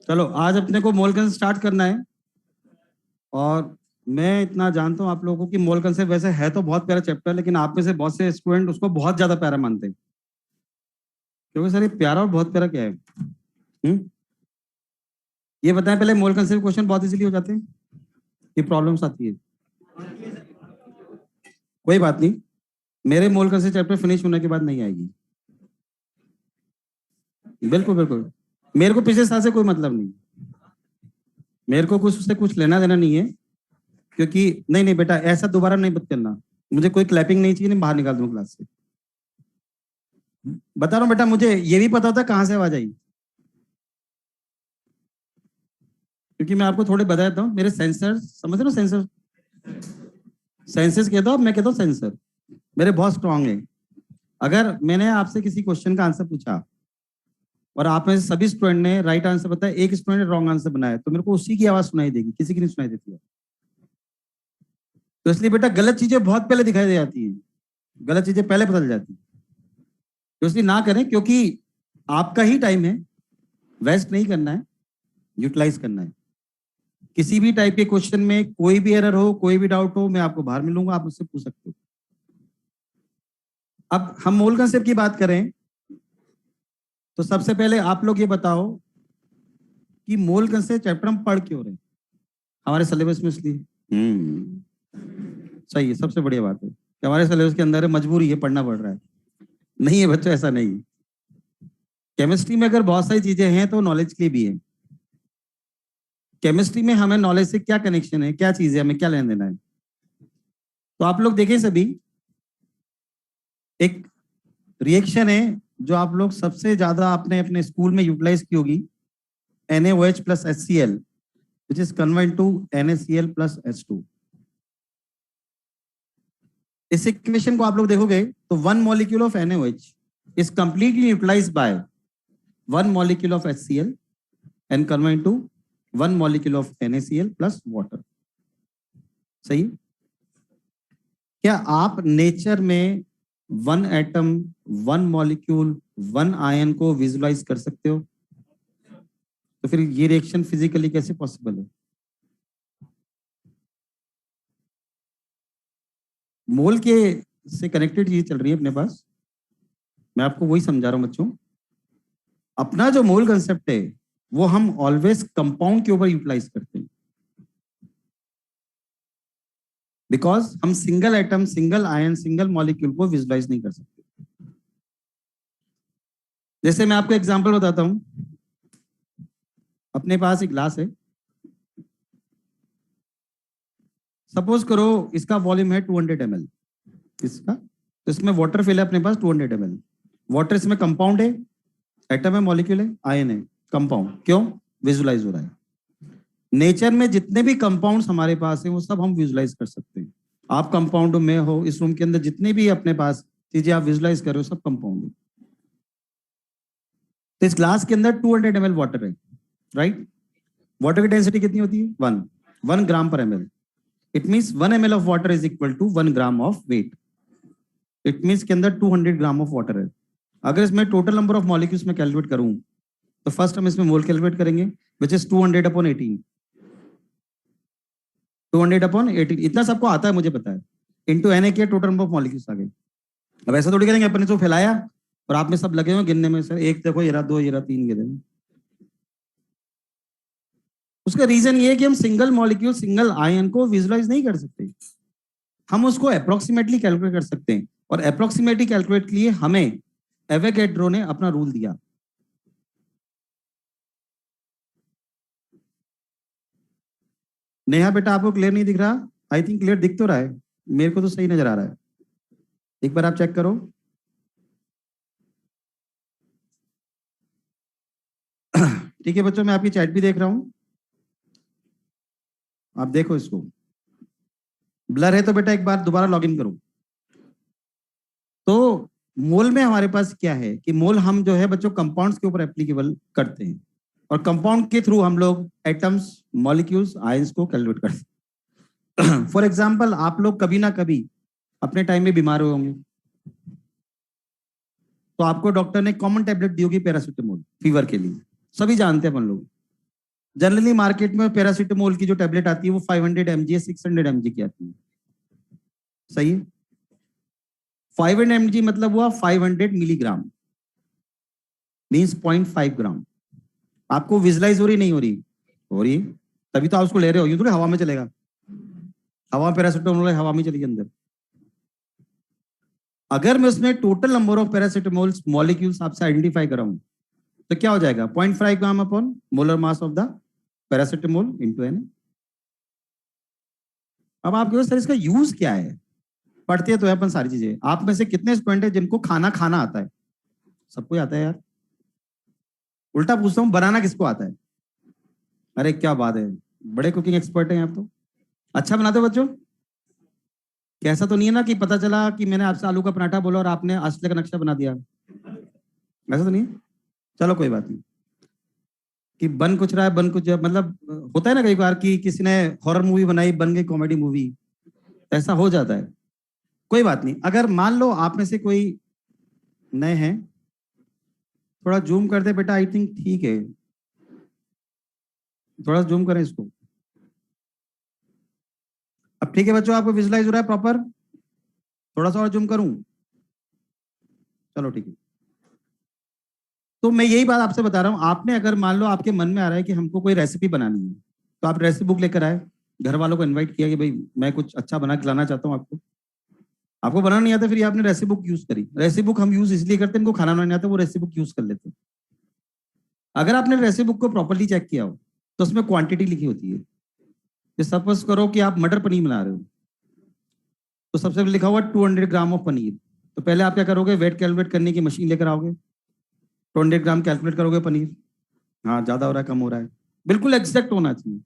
चलो आज अपने को मोल कंसेप्ट स्टार्ट करना है। और मैं इतना जानता हूँ आप लोगों को कि मोल कंसेप्ट वैसे है तो बहुत प्यारा चैप्टर, लेकिन आप में से बहुत से स्टूडेंट उसको बहुत ज्यादा प्यारा मानते हैं। क्योंकि सर ये प्यारा और बहुत प्यारा क्या है? ये बताएं पहले, मोल कंसेप्ट क्वेश्चन बहुत इजीली हो जाते हैं कि प्रॉब्लम्स आती है? कोई बात नहीं, मेरे मोल कंसेप्ट चैप्टर फिनिश होने के बाद नहीं आएगी। बिल्कुल बिल्कुल, मेरे को पिछले साल से कोई मतलब नहीं, मेरे को कुछ उससे कुछ लेना देना नहीं है। क्योंकि नहीं नहीं बेटा, ऐसा दोबारा नहीं मत करना। मुझे कोई क्लैपिंग नहीं चाहिए, नहीं बाहर निकाल दूंगा क्लास से। बता रहा हूँ बेटा, मुझे ये भी पता था कहाँ से आवाज आई। क्योंकि मैं आपको थोड़े बताता हूँ, मेरे सेंसर समझ रहे हो, सेंसर सेंसर्स कहता हूँ, मैं कहता हूँ सेंसर मेरे बहुत स्ट्रांग है। अगर मैंने आपसे किसी क्वेश्चन का आंसर पूछा और आप में से सभी स्टूडेंट ने राइट आंसर बताया, एक स्टूडेंट ने रॉन्ग आंसर बनाया, तो मेरे को उसी की आवाज सुनाई देगी, किसी की नहीं सुनाई देती है। तो इसलिए बेटा गलत चीजें बहुत पहले दिखाई दे जाती हैं, गलत चीजें पहले पता चल जाती हैं। तो इसलिए ना करें, क्योंकि आपका ही टाइम है, वेस्ट नहीं करना है, यूटिलाइज करना है। किसी भी टाइप के क्वेश्चन में कोई भी एरर हो, कोई भी डाउट हो, मैं आपको बाहर मिलूंगा, आप मुझसे पूछ सकते हो। अब हम मोल कंसेप्ट की बात करें तो सबसे पहले आप लोग ये बताओ कि मोल कंसेप्ट चैप्टर हम पढ़ क्यों रहे हैं हमारे सिलेबस में, इसलिए सही है, सबसे बढ़िया बात है कि हमारे सिलेबस के अंदर है, मजबूरी है, पढ़ना पड़ रहा है। नहीं है बच्चों, ऐसा नहीं है। केमिस्ट्री में अगर बहुत सारी चीजें हैं तो नॉलेज के लिए भी है। केमिस्ट्री में हमें नॉलेज से क्या कनेक्शन है, क्या चीज है, हमें क्या लेना देना है। तो आप लोग देखें सभी, एक रिएक्शन है जो आप लोग सबसे ज्यादा आपने अपने स्कूल में यूटिलाइज की होगी, NaOH plus HCl, which is converted to NaCl plus H2। इस इक्वेशन को आप लोग देखोगे तो one molecule of NaOH is completely utilized by one molecule of HCl and converted to one molecule of NaCl plus water। सही? क्या आप nature में one atom, one molecule, one ion को विजुलाइज कर सकते हो? तो फिर ये रिएक्शन फिजिकली कैसे पॉसिबल है? मोल के से कनेक्टेड चीज चल रही है अपने पास, मैं आपको वही समझा रहा हूं बच्चों। अपना जो मोल कंसेप्ट है वो हम ऑलवेज कंपाउंड के ऊपर यूटिलाइज करते हैं, बिकॉज हम single atom, single ion, single molecule को विजुलाइज नहीं कर सकते। जैसे मैं आपको एग्जांपल बताता हूं, अपने पास एक ग्लास है, सपोज करो इसका वॉल्यूम है 200 ml इसका, तो इसमें वाटर फिल है अपने पास 200 ml। वाटर इसमें कंपाउंड है, एटम है, मॉलिक्यूल है, आयन है, कंपाउंड। क्यों? विजुलाइज हो रहा है। नेचर में जितने भी कंपाउंड्स हमारे पास हैं वो सब हम विजुलाइज कर सकते हैं। आप कंपाउंड में हो, इस रूम के अंदर जितने भी अपने पास चीजें आप विजुलाइज कर रहे हो सब कंपाउंड है। तो इस ग्लास के अंदर 200 ml वाटर है, राइट? वाटर की डेंसिटी कितनी होती है? 1 ग्राम पर ml। It means 1 ml of water is equal to 1 gram of weight. It means के अंदर 200 ग्राम ऑफ वाटर है। अगर इसमें टोटल नंबर ऑफ मॉलिक्यूल्स में कैलकुलेट करूं तो फर्स्ट हम इसमें मोल कैलकुलेट करेंगे, विच इज 200/18। 200/18 इतना सबको आता है, मुझे पता है। इंटू एन ए किया, टोटल नंबर ऑफ मॉलिक्यूल्स आ गए। अब ऐसा थोड़ी करेंगे अपने जो फैलाया और आप में सब लगे हुए गिनने में, सर एक देखो ये रहा, दो ये रहा, तीन गिने। उसका रीजन ये है कि हम सिंगल मॉलिक्यूल, सिंगल आयन को विजुलाइज नहीं कर सकते, हम उसको अप्रोक्सीमेटली कैलकुलेट कर सकते हैं। और अप्रोक्सीमेटली कैलकुलेट के लिए हमें एवोगैड्रो ने अपना रूल दिया। नेहा बेटा आपको क्लियर नहीं दिख रहा? आई थिंक क्लियर दिख तो रहा है, मेरे को तो सही नजर आ रहा है। एक बार आप चेक करो। ठीक है बच्चों, मैं आपकी चैट भी देख रहा हूं, आप देखो इसको। ब्लर है तो बेटा एक बार दोबारा लॉगिन करो। तो मोल में हमारे पास क्या है कि मोल हम जो है बच्चों कंपाउंड्स के ऊपर एप्लीकेबल करते हैं, और कंपाउंड के थ्रू हम लोग एटम्स, मॉलिक्यूल्स, आयंस को कैलकुलेट करते हैं। फॉर एग्जाम्पल, आप लोग कभी ना कभी अपने टाइम में बीमार हुए होंगे, तो आपको डॉक्टर ने कॉमन टेबलेट दी होगी पैरासिटामोल फीवर के लिए, सभी जानते हैं अपन लोग। जनरली मार्केट में पैरासीटामोल की जो टेबलेट आती है वो 500 mg या 600 mg की आती है, सही है। 500 mg मतलब हुआ 500 मिलीग्राम, मीन्स 0.5 ग्राम। आपको विजुलाइज हो रही नहीं हो रही? हो रही, तभी तो आप उसको ले रहे हो, यूं थोड़ी हवा में चलेगा। हवा में पैरासीटामोल हवा में चली अंदर। अगर मैं उसमें total number of paracetamol molecules आपसे आइडेंटिफाई कराऊं तो क्या हो जाएगा? 0.5 gram upon molar mass of the paracetamol into N. अब आप कहो सर इसका यूज क्या है? पढ़ते तो है अपन सारी चीजें। आप में से कितने स्टूडेंट है जिनको खाना खाना आता है? सबको आता है यार। उल्टा पूछता हूँ, बनाना किसको आता है? अरे क्या बात है, बड़े कुकिंग एक्सपर्ट हैं आप तो। अच्छा बनाते हो बच्चों? कैसा तो नहीं है ना कि पता चला कि मैंने आपसे आलू का पराठा बोला और आपने आस्ते का नक्शा बना दिया? ऐसा तो नहीं है? चलो कोई बात नहीं। कि बन कुछ रहा है, बन कुछ मतलब होता है ना कई बार कि किसी ने हॉरर मूवी बनाई बन गई कॉमेडी मूवी, ऐसा हो जाता है। कोई बात नहीं। अगर मान लो आप में से कोई नए हैं, थोड़ा जूम कर दे बेटा, आई थिंक ठीक है, थोड़ा जूम करें इसको। अब ठीक है बच्चों, आपको विजुलाइज हो रहा है प्रॉपर? थोड़ा सा और जूम करूं? चलो ठीक है। तो मैं यही बात आपसे बता रहा हूं, आपने अगर मान लो आपके मन में आ रहा है कि हमको कोई रेसिपी बनानी है, तो आप रेसिपी बुक लेकर आए, घर वालों को इन्वाइट किया कि भाई मैं कुछ अच्छा बना के खिलाना चाहता हूँ आपको। आपको बनाना नहीं आता, फिर आपने रेसिपी बुक यूज करी। रेसिपी बुक हम यूज इसलिए करते हैं, इनको खाना नहीं आता, वो रेसिपी बुक यूज कर लेते हैं। अगर आपने रेसिपी बुक को प्रॉपरली चेक किया हो तो उसमें क्वांटिटी लिखी होती है। सपोज करो कि आप मटर पनीर बना रहे हो, तो सबसे पहले लिखा हुआ 200 ग्राम ऑफ पनीर। तो पहले आप क्या करोगे? वेट कैलकुलेट करने की मशीन लेकर आओगे, 200 ग्राम कैलकुलेट करोगे पनीर, हाँ ज्यादा हो रहा है कम हो रहा है, बिल्कुल एग्जैक्ट होना चाहिए।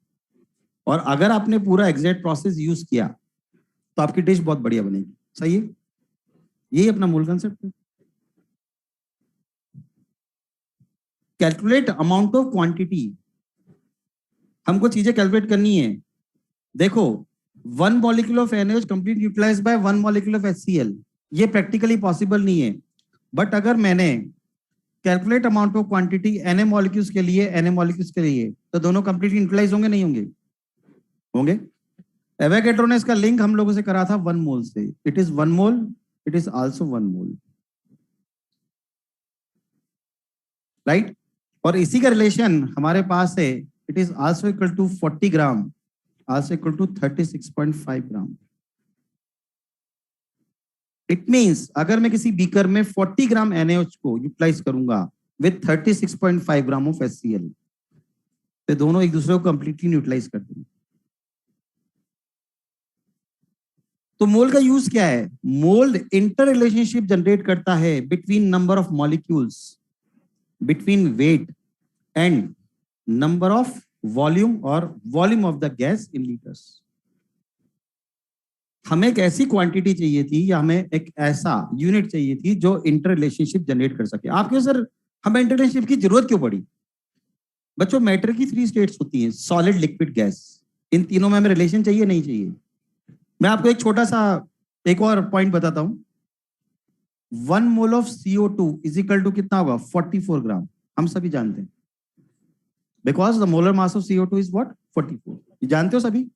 और अगर आपने पूरा एग्जैक्ट प्रोसेस यूज किया तो आपकी डिश बहुत बढ़िया बनेगी। सही है, यही अपना मूल कंसेप्ट है। कैलकुलेट अमाउंट ऑफ क्वांटिटी, हमको चीजें कैलकुलेट करनी है। देखो, 1 molecule of NaOH complete utilize by 1 molecule of HCl, ये प्रैक्टिकली पॉसिबल नहीं है। बट अगर मैंने calculate amount of quantity Na मॉलिक्यूल्स के लिए, Na मॉलिक्यूल्स के लिए, तो दोनों कंप्लीटली यूटिलाइज होंगे नहीं होंगे? होंगे। एवोगैड्रो ने इसका लिंक हम लोगों से करा था 1 मोल से। It is 1 mole, it is also 1 mole, right. और इसी का रिलेशन हमारे पास है, it is also equal to 40 gram, also equal to 36.5 gram. It means अगर मैं किसी बीकर में 40 ग्राम NaOH को यूटिलाइज करूंगा विथ 36.5 ग्राम ऑफ HCl, तो दोनों एक दूसरे को कंप्लीटली न्यूट्रलाइज कर देंगे। तो मोल का यूज क्या है? मोल इंटर रिलेशनशिप जनरेट करता है between number of molecules, between weight and number of volume और volume of the gas in litres. हमें एक ऐसी क्वांटिटी चाहिए थी या हमें एक ऐसा यूनिट चाहिए थी जो इंटर रिलेशनशिप जनरेट कर सके। आप क्यों सर हमें इंटर रिलेशनशिप की जरूरत क्यों पड़ी? बच्चों मैटर की 3 स्टेट्स होती हैं, सॉलिड लिक्विड गैस। इन तीनों में हमें रिलेशन चाहिए नहीं चाहिए? मैं आपको एक छोटा सा एक और पॉइंट बताता हूं। 1 mole of CO2 is equal to कितना होगा? 44 ग्राम। हम सभी जानते हैं, because the molar mass of CO2 is what? 44। ये जानते हो सभी?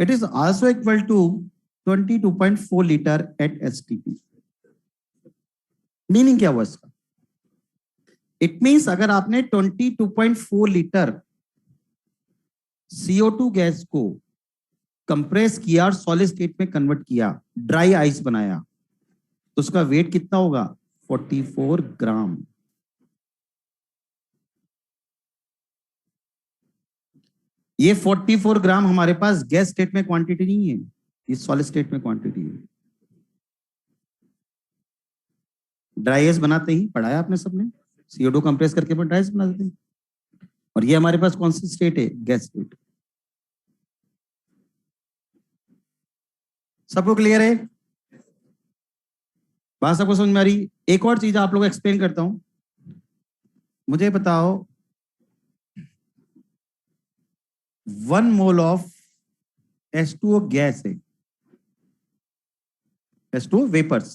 It is also equal to 22.4 litre at STP। Meaning क्या हुआ इसका? इट मींस अगर आपने 22.4 लीटर CO2 गैस को कंप्रेस किया और सॉलिड स्टेट में कन्वर्ट किया, ड्राई आइस बनाया, तो उसका वेट कितना होगा? 44 ग्राम। ये 44 ग्राम हमारे पास गैस स्टेट में क्वांटिटी नहीं है, ये सॉलिड स्टेट में क्वांटिटी है। ड्राई आइस बनाते ही पढ़ाया आपने सबने, CO2 कंप्रेस करके ड्राई आइस बना देते हैं। और ये हमारे पास कौन सी स्टेट है? Gas state. सबको क्लियर है? बात सबको समझ में आ रही? एक और चीज आप लोग एक्सप्लेन करता हूं, मुझे बताओ 1 मोल ऑफ H2O गैस है, H2O vapours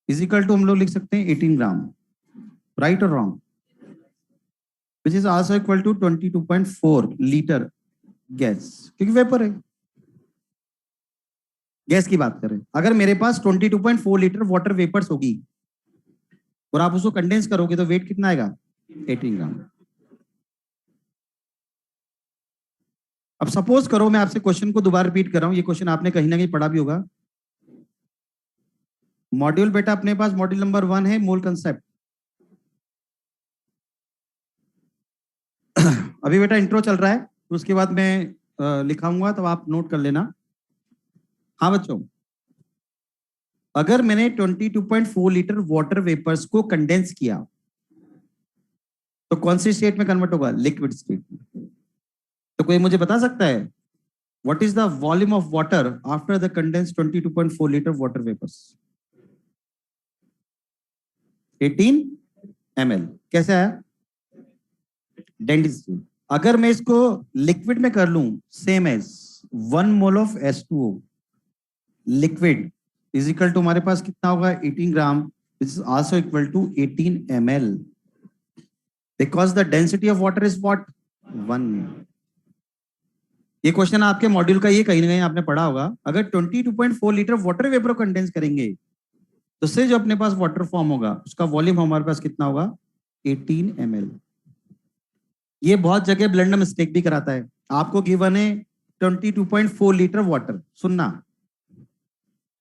is equal to हम लोग लिख सकते हैं 18 ग्राम, राइट और wrong? Which is also equal to 22.4 litre gas, क्योंकि वेपर है। गैस की बात करें, अगर मेरे पास 22.4 लीटर वाटर वेपर्स होगी और आप उसको कंडेंस करोगे तो वेट कितना आएगा? 18 ग्राम। अब सपोज करो, मैं आपसे क्वेश्चन को दोबारा रिपीट कर रहा हूं, ये क्वेश्चन आपने कहीं ना कहीं पढ़ा भी होगा। मॉड्यूल बेटा अपने पास मॉड्यूल नंबर 1 है मोल कंसेप्ट। अभी बेटा इंट्रो चल रहा है, तो उसके बाद मैं लिखाऊंगा, तो आप नोट कर लेना। हाँ बच्चों, अगर मैंने 22.4 लीटर वाटर वेपर्स को कंडेंस किया तो कौन सी स्टेट में कन्वर्ट होगा? लिक्विड स्टेट में। तो कोई मुझे बता सकता है what is the volume of water after the condense 22.4 litre water vapours? 18 ml। कैसे आया? डेंसिटी। अगर मैं इसको लिक्विड में कर लूं, same as 1 mole of H2O liquid is equal to हमारे पास कितना होगा? 18 gram, which is also equal to 18 ml, because the density of water is what? 1। ये क्वेश्चन आपके मॉड्यूल का ये कहीं ना कहीं आपने पढ़ा होगा। अगर 22.4 लीटर वाटर वेपर कंडेंस करेंगे तो उससे जो अपने पास वाटर फॉर्म होगा उसका वॉल्यूम हमारे पास कितना होगा? 18 ml। ये बहुत जगह ब्लेंडर मिस्टेक भी कराता है। आपको गिवन है 22.4 लीटर वाटर, सुनना,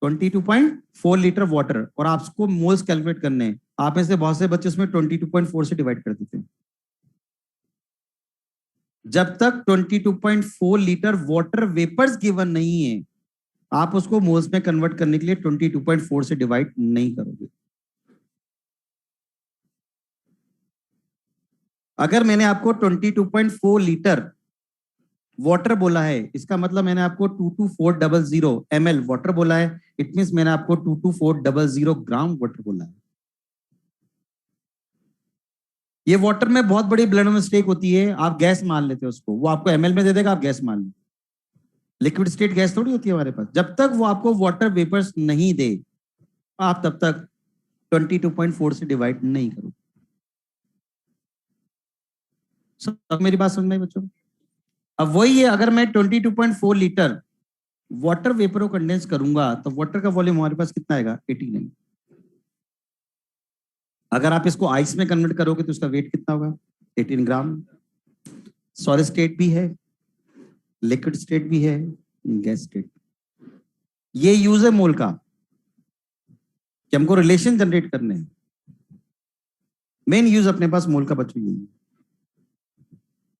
22.4 लीटर वाटर, और आपको मोल्स कैलकुलेट करने हैं। आप में से बहुत से बच्चे उसमें 22.4 से डिवाइड कर देते हैं। जब तक 22.4 लीटर वाटर वेपर्स गिवन नहीं है, आप उसको मोल्स में कन्वर्ट करने के लिए 22.4 से डिवाइड नहीं करोगे। अगर मैंने आपको 22.4 लीटर वाटर बोला है, इसका मतलब मैंने आपको 22400 ml वाटर बोला है। इट मींस मैंने आपको 22400 ग्राम वाटर बोला है। ये वाटर में बहुत बड़ी ब्लेंड मिस्टेक होती है, आप गैस मान लेते हो उसको, वो आपको ml में दे देगा, आप गैस मान लो। लिक्विड स्टेट गैस थोड़ी होती है हमारे पास। जब तक वो आपको वाटर वेपर्स नहीं दे, आप तब तक 22.4 से डिवाइड नहीं करो। सब मेरी बात समझ में आई बच्चों? अब वही है, अगर मैं 22.4 लीटर वाटर वेपर को कंडेंस करूंगा तो वाटर का वॉल्यूम हमारे पास कितना आएगा? 89। अगर आप इसको आइस में कन्वर्ट करोगे तो उसका वेट कितना होगा? 18 ग्राम। सॉलिड स्टेट भी है, लिक्विड स्टेट भी है, गैस स्टेट। ये यूज है मोल का कि हमको रिलेशन जनरेट करने हैं। मेन यूज अपने पास मोल का बच्चों यही है।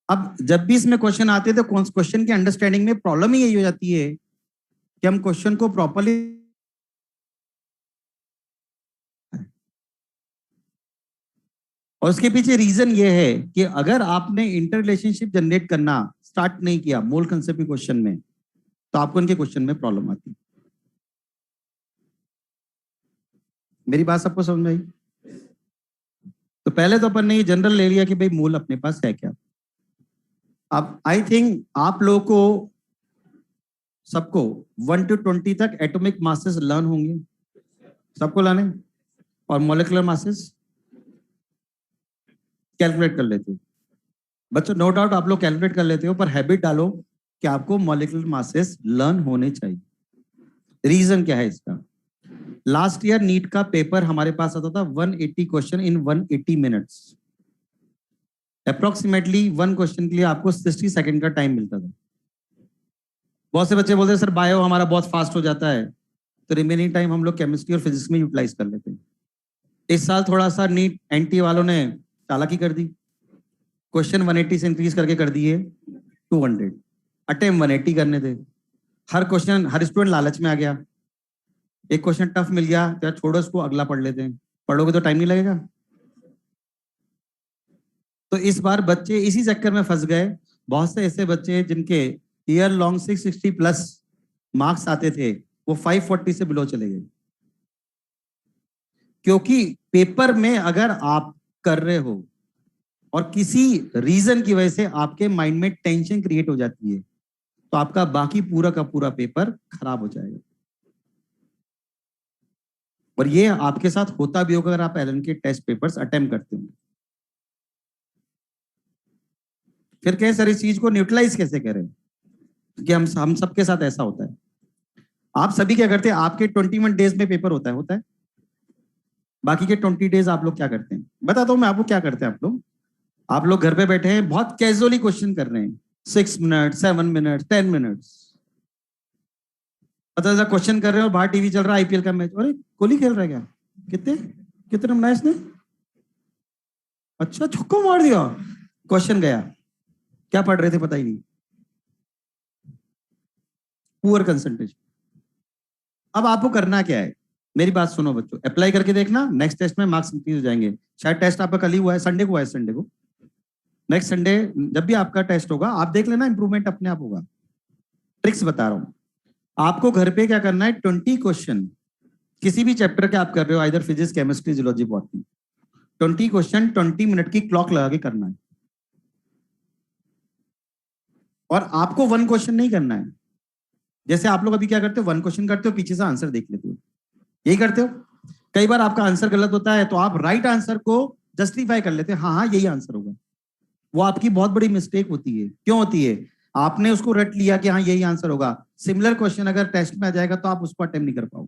अब जब भी इसमें क्वेश्चन आते हैं तो क्वेश्चन की अंडरस्टैंडिंग में प्रॉब्लम ही यही हो जाती है कि हम क्वेश्चन को प्रॉपरली, और उसके पीछे रीजन ये है कि अगर आपने इंटर रिलेशनशिप जनरेट करना स्टार्ट नहीं किया मोल कंसेप्ट के क्वेश्चन में, तो आपको इनके क्वेश्चन में प्रॉब्लम आती है। मेरी बात सबको समझ में आई? तो पहले तो अपन ने ये जनरल ले लिया कि भाई मोल अपने पास है क्या। अब आई थिंक आप लोगों को सबको 1 to 20 तक एटॉमिक मासेस लर्न होंगे, सबको लाने, और मॉलिक्यूलर मासेस कैलकुलेट कर लेते हो बच्चों। नो डाउट आप लोग कैलकुलेट कर लेते हो, पर हैबिट डालो कि आपको मॉलिक्यूलर मासेस लर्न होने चाहिए। रीजन क्या है इसका? लास्ट ईयर नीट का पेपर हमारे पास आता था 180 question in 180 minutes. Approximately one question के लिए आपको 60 सेकंड का टाइम मिलता था। बहुत से बच्चे बोलते हैं सर बायो हमारा बहुत फास्ट हो जाता है, तो रिमेनिंग टाइम हम लोग केमिस्ट्री और फिजिक्स में यूटिलाइज कर लेते हैं। इस साल थोड़ा सा नीट एनटी वालों ने चालाकी कर दी, क्वेश्चन 180 से इंक्रीज करके कर दिए 200। अटेम्प्ट 180 करने थे। हर क्वेश्चन, हर स्टूडेंट लालच में आ गया। एक क्वेश्चन टफ मिल गया तो यार छोड़ो इसको, अगला पढ़ लेते हैं। पढ़ोगे तो टाइम नहीं लगेगा। तो इस बार बच्चे इसी चक्कर में फंस गए। बहुत से ऐसे बच्चे जिनके ईयर लॉन्ग 660 प्लस मार्क्स आते थे, वो 540 से बिलो चले गए। क्योंकि पेपर में अगर आप कर रहे हो और किसी रीजन की वजह से आपके माइंड में टेंशन क्रिएट हो जाती है, तो आपका बाकी पूरा का पूरा पेपर खराब हो जाएगा। और ये आपके साथ होता भी होगा अगर आप एलन के टेस्ट पेपर्स अटेम्प्ट करते हो। फिर कहे सर इस चीज को न्यूट्रलाइज कैसे करें, क्योंकि हम सबके साथ ऐसा होता है। आप सभी क्या करते हैं, आपके 21 डेज में पेपर होता है, बाकी के 20 डेज आप लोग क्या करते हैं, बताता हूँ मैं आपको क्या करते हैं। आप लोग घर पे बैठे हैं, बहुत कैजुअली क्वेश्चन कर रहे हैं, 6 मिनट, 7 मिनट, 10 मिनट, पता चला क्वेश्चन कर रहे हो, बाहर टीवी चल रहा है आईपीएल का मैच, अरे कोहली खेल रहा है क्या, कितने कितने बनाए इसने, अच्छा छक्का मार दिया, क्वेश्चन गया, क्या पढ़ रहे थे पता ही नहीं, पुअर कंसंट्रेशन। अब आपको करना क्या है, मेरी बात सुनो बच्चों, अप्लाई करके देखना, नेक्स्ट टेस्ट में मार्क्स इंक्रीज हो जाएंगे। शायद टेस्ट आपका कल ही हुआ है, संडे को हुआ है, संडे को, नेक्स्ट संडे जब भी आपका टेस्ट होगा आप देख लेना, इंप्रूवमेंट अपने आप होगा। ट्रिक्स बता रहा हूं आपको, घर पे क्या करना है, 20 क्वेश्चन किसी भी चैप्टर के आप कर रहे हो, either physics, chemistry, geology, botany, 20 question 20 minute की क्लॉक लगा के करना है। और आपको 1 क्वेश्चन नहीं करना है, जैसे आप लोग अभी क्या करते हो, 1 क्वेश्चन करते हो, पीछे से आंसर देख लेते हो, यही करते हो। कई बार आपका आंसर गलत होता है तो आप राइट आंसर को जस्टिफाई कर लेते हैं, हाँ हाँ यही आंसर होगा, वो आपकी बहुत बड़ी मिस्टेक होती है। क्यों होती है, आपने उसको रट लिया कि हाँ यही आंसर होगा, सिमिलर क्वेश्चन अगर टेस्ट में आ जाएगा तो आप उसको अटेम्प्ट नहीं कर पाओगे।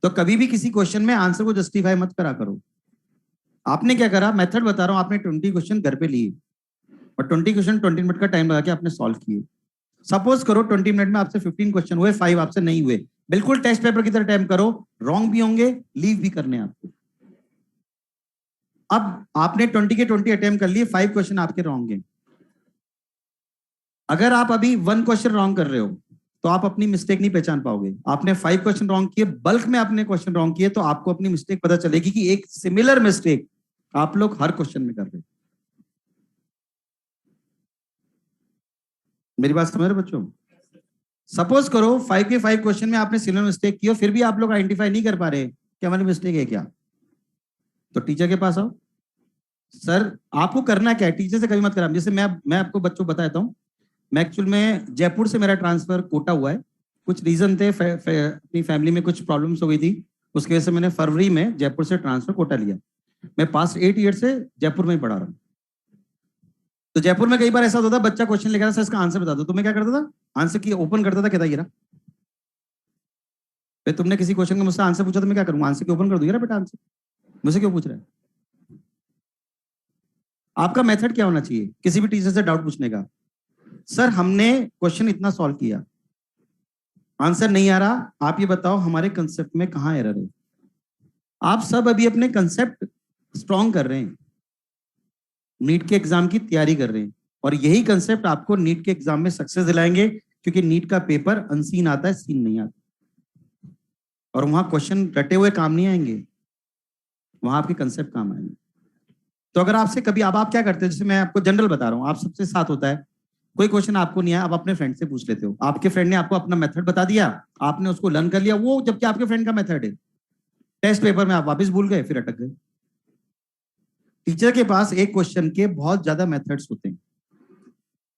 तो कभी भी किसी क्वेश्चन में आंसर को जस्टिफाई मत करा करो। आपने क्या करा, मेथड बता रहा हूं, आपने 20 क्वेश्चन घर पे लिए और 20 क्वेश्चन 20 मिनट का टाइम लगा के आपने सॉल्व किए। सपोज करो 20 मिनट में आपसे 15 क्वेश्चन हुए, 5 आपसे नहीं हुए, बिल्कुल टेस्ट पेपर की तरह अटेम्प्ट करो, रॉन्ग भी होंगे, लीव भी करने आपको। अब आपने 20 के 20 अटेम्प्ट कर लिए, 5 क्वेश्चन आपके रॉन्ग हैं। अगर आप अभी 1 क्वेश्चन रॉन्ग कर रहे हो तो आप अपनी मिस्टेक नहीं पहचान पाओगे। आपने 5 क्वेश्चन रॉन्ग किए, बल्क में आपने क्वेश्चन रॉन्ग किए, तो आपको अपनी मिस्टेक पता चलेगी कि एक सिमिलर मिस्टेक आप लोग हर क्वेश्चन में कर रहे हो। मेरी बात समझ रहे बच्चों, सपोज करो 5 के 5 क्वेश्चन में आपने सिमिलर मिस्टेक की, फिर भी आप लोग आइडेंटिफाई नहीं कर पा रहे कि हमारी मिस्टेक है क्या, तो टीचर के पास आओ। सर आपको करना क्या है, टीचर से कभी मत करा, जैसे मैं आपको बच्चों बताता हूँ, मैं एक्चुअल में जयपुर से मेरा ट्रांसफर कोटा हुआ है, कुछ रीजन थे, अपनी फैमिली में कुछ प्रॉब्लम्स हो गई थी, उसकी वजह से मैंने फरवरी में जयपुर से ट्रांसफर कोटा लिया। मैं पास्ट 8 ईयर से जयपुर में ही पढ़ा रहा हूँ। तो जयपुर में कई बार ऐसा होता था, बच्चा क्वेश्चन लिखा था, सर इसका आंसर बता दो, तो मैं क्या करता था, आंसर की ओपन करता था, कहता ये रहा। तुमने किसी क्वेश्चन का मुझसे आंसर पूछा तो मैं क्या करूंगा, आंसर की ओपन कर दूंगा बेटा, आंसर मुझसे क्यों पूछ रहा है। आपका मेथड क्या होना चाहिए किसी भी टीचर से डाउट पूछने का, सर हमने क्वेश्चन इतना सॉल्व किया, आंसर नहीं आ रहा, आप ये बताओ हमारे कंसेप्ट में कहां एरर है। आप सब अभी अपने कंसेप्ट स्ट्रॉन्ग कर रहे हैं, नीट के एग्जाम की तैयारी कर रहे हैं, और यही कंसेप्ट आपको नीट के एग्जाम में सक्सेस दिलाएंगे, क्योंकि नीट का पेपर अनसीन आता है, सीन नहीं आता, और वहां क्वेश्चन रटे हुए काम नहीं आएंगे, वहां आपके कंसेप्ट काम आएंगे। तो अगर आपसे कभी आप क्या करते हैं, जैसे मैं आपको जनरल बता रहा हूँ, आप सबसे साथ होता है, कोई क्वेश्चन आपको नहीं आया, आप अपने फ्रेंड से पूछ लेते हो, आपके फ्रेंड ने आपको अपना मेथड बता दिया, आपने उसको लर्न कर लिया, वो जबकि आपके फ्रेंड का मेथड है, टेस्ट पेपर में आप वापस भूल गए, फिर अटक गए। टीचर के पास एक क्वेश्चन के बहुत ज्यादा मेथड्स होते हैं।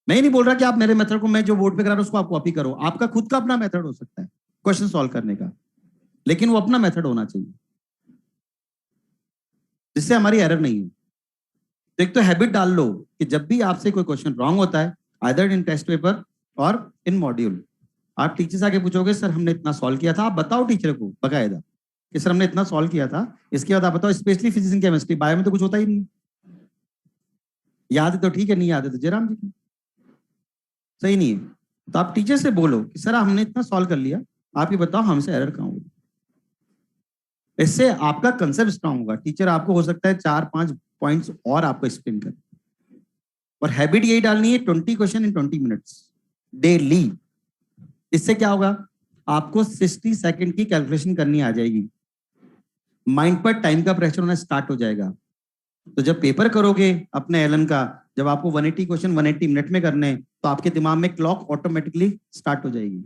मैं ही नहीं बोल रहा कि आप मेरे मेथड को, मैं जो बोर्ड पे करा रहा हूं उसको आप कॉपी करो, आपका खुद का अपना मेथड हो सकता है क्वेश्चन सॉल्व करने का, लेकिन वो अपना मेथड होना चाहिए जिससे हमारी एरर नहीं हो। तो एक तो हैबिट डाल लो कि जब भी आपसे कोई क्वेश्चन रॉन्ग होता है, आइदर इन टेस्ट पेपर और इन मॉड्यूल, आप टीचर से आके पूछोगे सर हमने इतना सॉल्व किया था, आप बताओ टीचर को बकायदा कि सर हमने इतना सॉल्व किया था, इसके बाद आप बताओ, specially physics and chemistry, bio में तो कुछ होता ही नहीं, याद है तो ठीक है, नहीं याद है तो जयराम जी की, सही नहीं है। तो आप टीचर से बोलो कि सर हमने इतना सॉल्व कर लिया, आप ये बताओ हमसे एरर कहाँ होगी। इससे आपका कंसेप्ट स्ट्रांग होगा, टीचर आपको हो सकता है 4-5 पॉइंट्स और आपको एक्सप्लेन कर। और हैबिट यही डालनी है, 20 क्वेश्चन इन 20 मिनट्स डेली। इससे क्या होगा, आपको 60 सेकंड की कैलकुलेशन करनी आ जाएगी, माइंड पर टाइम का प्रेशर होना स्टार्ट हो जाएगा। तो जब पेपर करोगे अपने एलन का, जब आपको 180 क्वेश्चन 180 मिनट में करने, तो आपके दिमाग में क्लॉक ऑटोमेटिकली स्टार्ट हो जाएगी।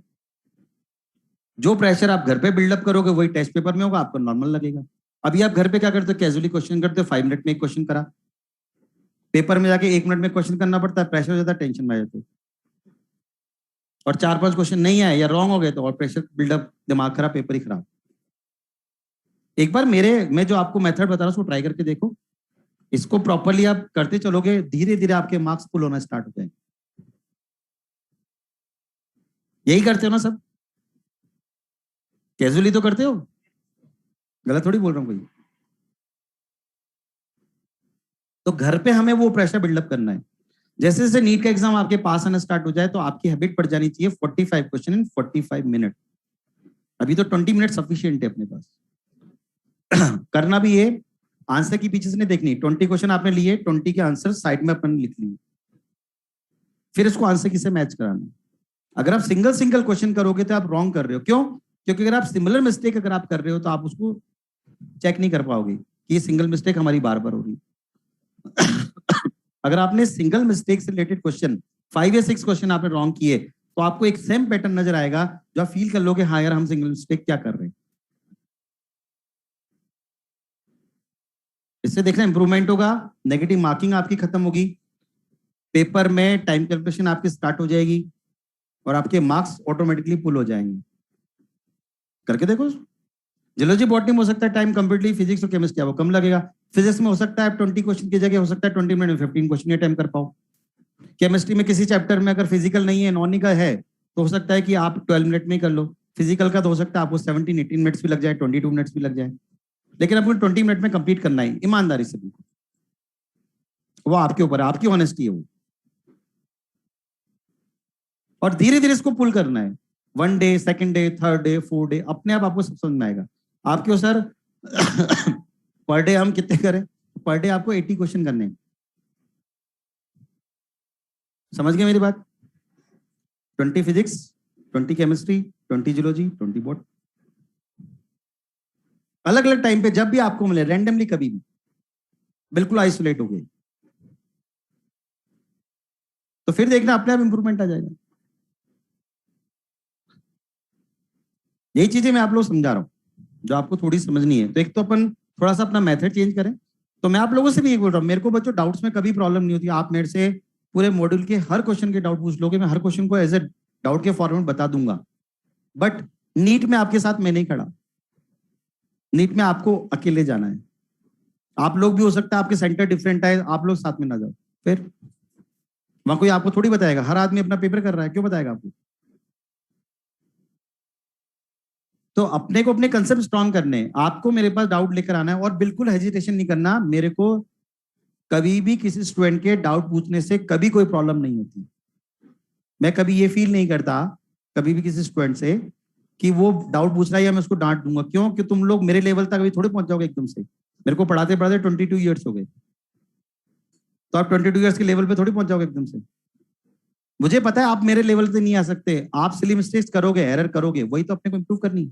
जो प्रेशर आप घर पे बिल्डअप करोगे वही टेस्ट पेपर में होगा, आपको नॉर्मल लगेगा। अभी आप घर पे क्या करते हो, कैजुअली क्वेश्चन करते हो, 5 मिनट में एक क्वेश्चन करा, पेपर में जाके 1 मिनट में क्वेश्चन करना पड़ता है, प्रेशर हो जाता है, टेंशन में आ जाते हो, और 4-5 क्वेश्चन नहीं आए या रॉन्ग हो गए तो और प्रेशर बिल्डअप, दिमाग खराब, पेपर ही खराब। एक बार मैं जो आपको मेथड बता रहा हूँ उसको ट्राई करके देखो, इसको प्रॉपरली आप करते चलोगे, धीरे धीरे आपके मार्क्स फुल होना स्टार्ट हो जाएंगे। यही करते हो ना सब? कैजुअली तो करते हो, गलत थोड़ी बोल रहा हूँ कोई। तो घर पे हमें वो प्रेशर बिल्डअप करना है। जैसे जैसे नीट का एग्जाम आपके पास आना स्टार्ट हो जाए तो आपकी हैबिट पड़ जानी चाहिए 45 क्वेश्चन इन 45 मिनट। अभी तो 20 मिनट सफिशिएंट है अपने पास। करना भी ये, आंसर की पीछे से नहीं देखनी। 20 क्वेश्चन आपने लिए, 20 के आंसर साइड में अपन लिख लिए, फिर इसको आंसर किसे मैच कराना। अगर आप सिंगल सिंगल क्वेश्चन करोगे तो आप रॉन्ग कर रहे हो। क्यों? क्योंकि अगर आप सिमिलर मिस्टेक अगर आप कर रहे हो तो आप उसको चेक नहीं कर पाओगे कि ये सिंगल मिस्टेक हमारी बार बार हो रही। अगर आपने सिंगल मिस्टेक से रिलेटेड क्वेश्चन 5 या 6 क्वेश्चन आपने रॉन्ग किए तो आपको एक सेम पैटर्न नजर आएगा जो आप फील कर लोगे, हाँ यार हम सिंगल मिस्टेक क्या कर रहे हैं। इससे देखना इंप्रूवमेंट होगा, नेगेटिव मार्किंग आपकी खत्म होगी, पेपर में टाइम कैलकुलेशन आपकी स्टार्ट हो जाएगी और आपके मार्क्स ऑटोमेटिकली पुल हो जाएंगे। करके देखो। जियोलॉजी बॉटनी में हो सकता है टाइम कंप्लीटली, फिजिक्स और केमिस्ट्री वो कम लगेगा। फिजिक्स में हो सकता है 20 क्वेश्चन की जगह हो सकता है 20 मिनट में 15 क्वेश्चन ये टाइम कर पाओ। केमिस्ट्री में किसी चैप्टर में अगर फिजिकल नहीं है, नॉन का है, तो हो सकता है कि आप 12 मिनट में ही कर लो। फिजिकल का तो हो सकता है आपको 17-18 मिनट्स भी लग जाए, 22 मिनट्स भी लग जाए, लेकिन आपको 20 मिनट में कंप्लीट करना है ईमानदारी से। वो आपके ऊपर है, आपकी ऑनेस्टी है वो। और धीरे धीरे इसको पुल करना है, 1 day, 2nd day, 3rd day, 4th day, अपने आप आपको सब समझ में आएगा। आपके हो सर पर डे हम कितने करें? पर डे आपको 80 क्वेश्चन करने हैं। समझ गए मेरी बात? 20 फिजिक्स, 20 केमिस्ट्री, 20 जियोलॉजी, 20 बॉट। अलग अलग टाइम पे जब भी आपको मिले, रैंडमली कभी भी, बिल्कुल आइसोलेट हो गए तो फिर देखना अपने आप इंप्रूवमेंट आ जाएगा। यही चीजें मैं आप लोग समझा रहा हूँ जो आपको थोड़ी समझनी है। तो एक तो अपन थोड़ा सा अपना मेथड चेंज करें। तो मैं आप लोगों से भी ये बोल रहा हूँ, मेरे को बच्चों डाउट्स में कभी प्रॉब्लम नहीं होती। आप मेरे से पूरे मॉड्यूल के हर क्वेश्चन के डाउट पूछ लोगे, मैं हर क्वेश्चन को एज ए डाउट के फॉर्मेट बता दूंगा। बट नीट में आपके साथ मैं नहीं खड़ा, नीट में आपको अकेले जाना है। आप लोग भी हो सकता है आपके सेंटर डिफरेंट है, आप लोग साथ में ना जाओ, फिर वहां कोई आपको थोड़ी बताएगा। हर आदमी अपना पेपर कर रहा है, क्यों बताएगा आपको? तो अपने को अपने कंसेप्ट स्ट्रॉन्ग करने हैं। आपको मेरे पास डाउट लेकर आना है और बिल्कुल हेजिटेशन नहीं करना। मेरे को कभी भी किसी स्टूडेंट के डाउट पूछने से कभी कोई प्रॉब्लम नहीं होती। मैं कभी ये फील नहीं करता कभी भी किसी स्टूडेंट से कि वो डाउट पूछ रहा है या मैं उसको डांट दूंगा। क्यों? कि तुम लोग मेरे लेवल तक अभी थोड़े पहुंच जाओगे एकदम से। मेरे को पढ़ाते पढ़ाते 22 ईयर्स हो गए, तो आप 22 ईयर्स के लेवल पे थोड़ी पहुंच जाओगे एकदम से। मुझे पता है आप मेरे लेवल पे नहीं आ सकते। आप सिली मिस्टेक्स करोगे, एरर करोगे, वही तो अपने को इंप्रूव करनी है।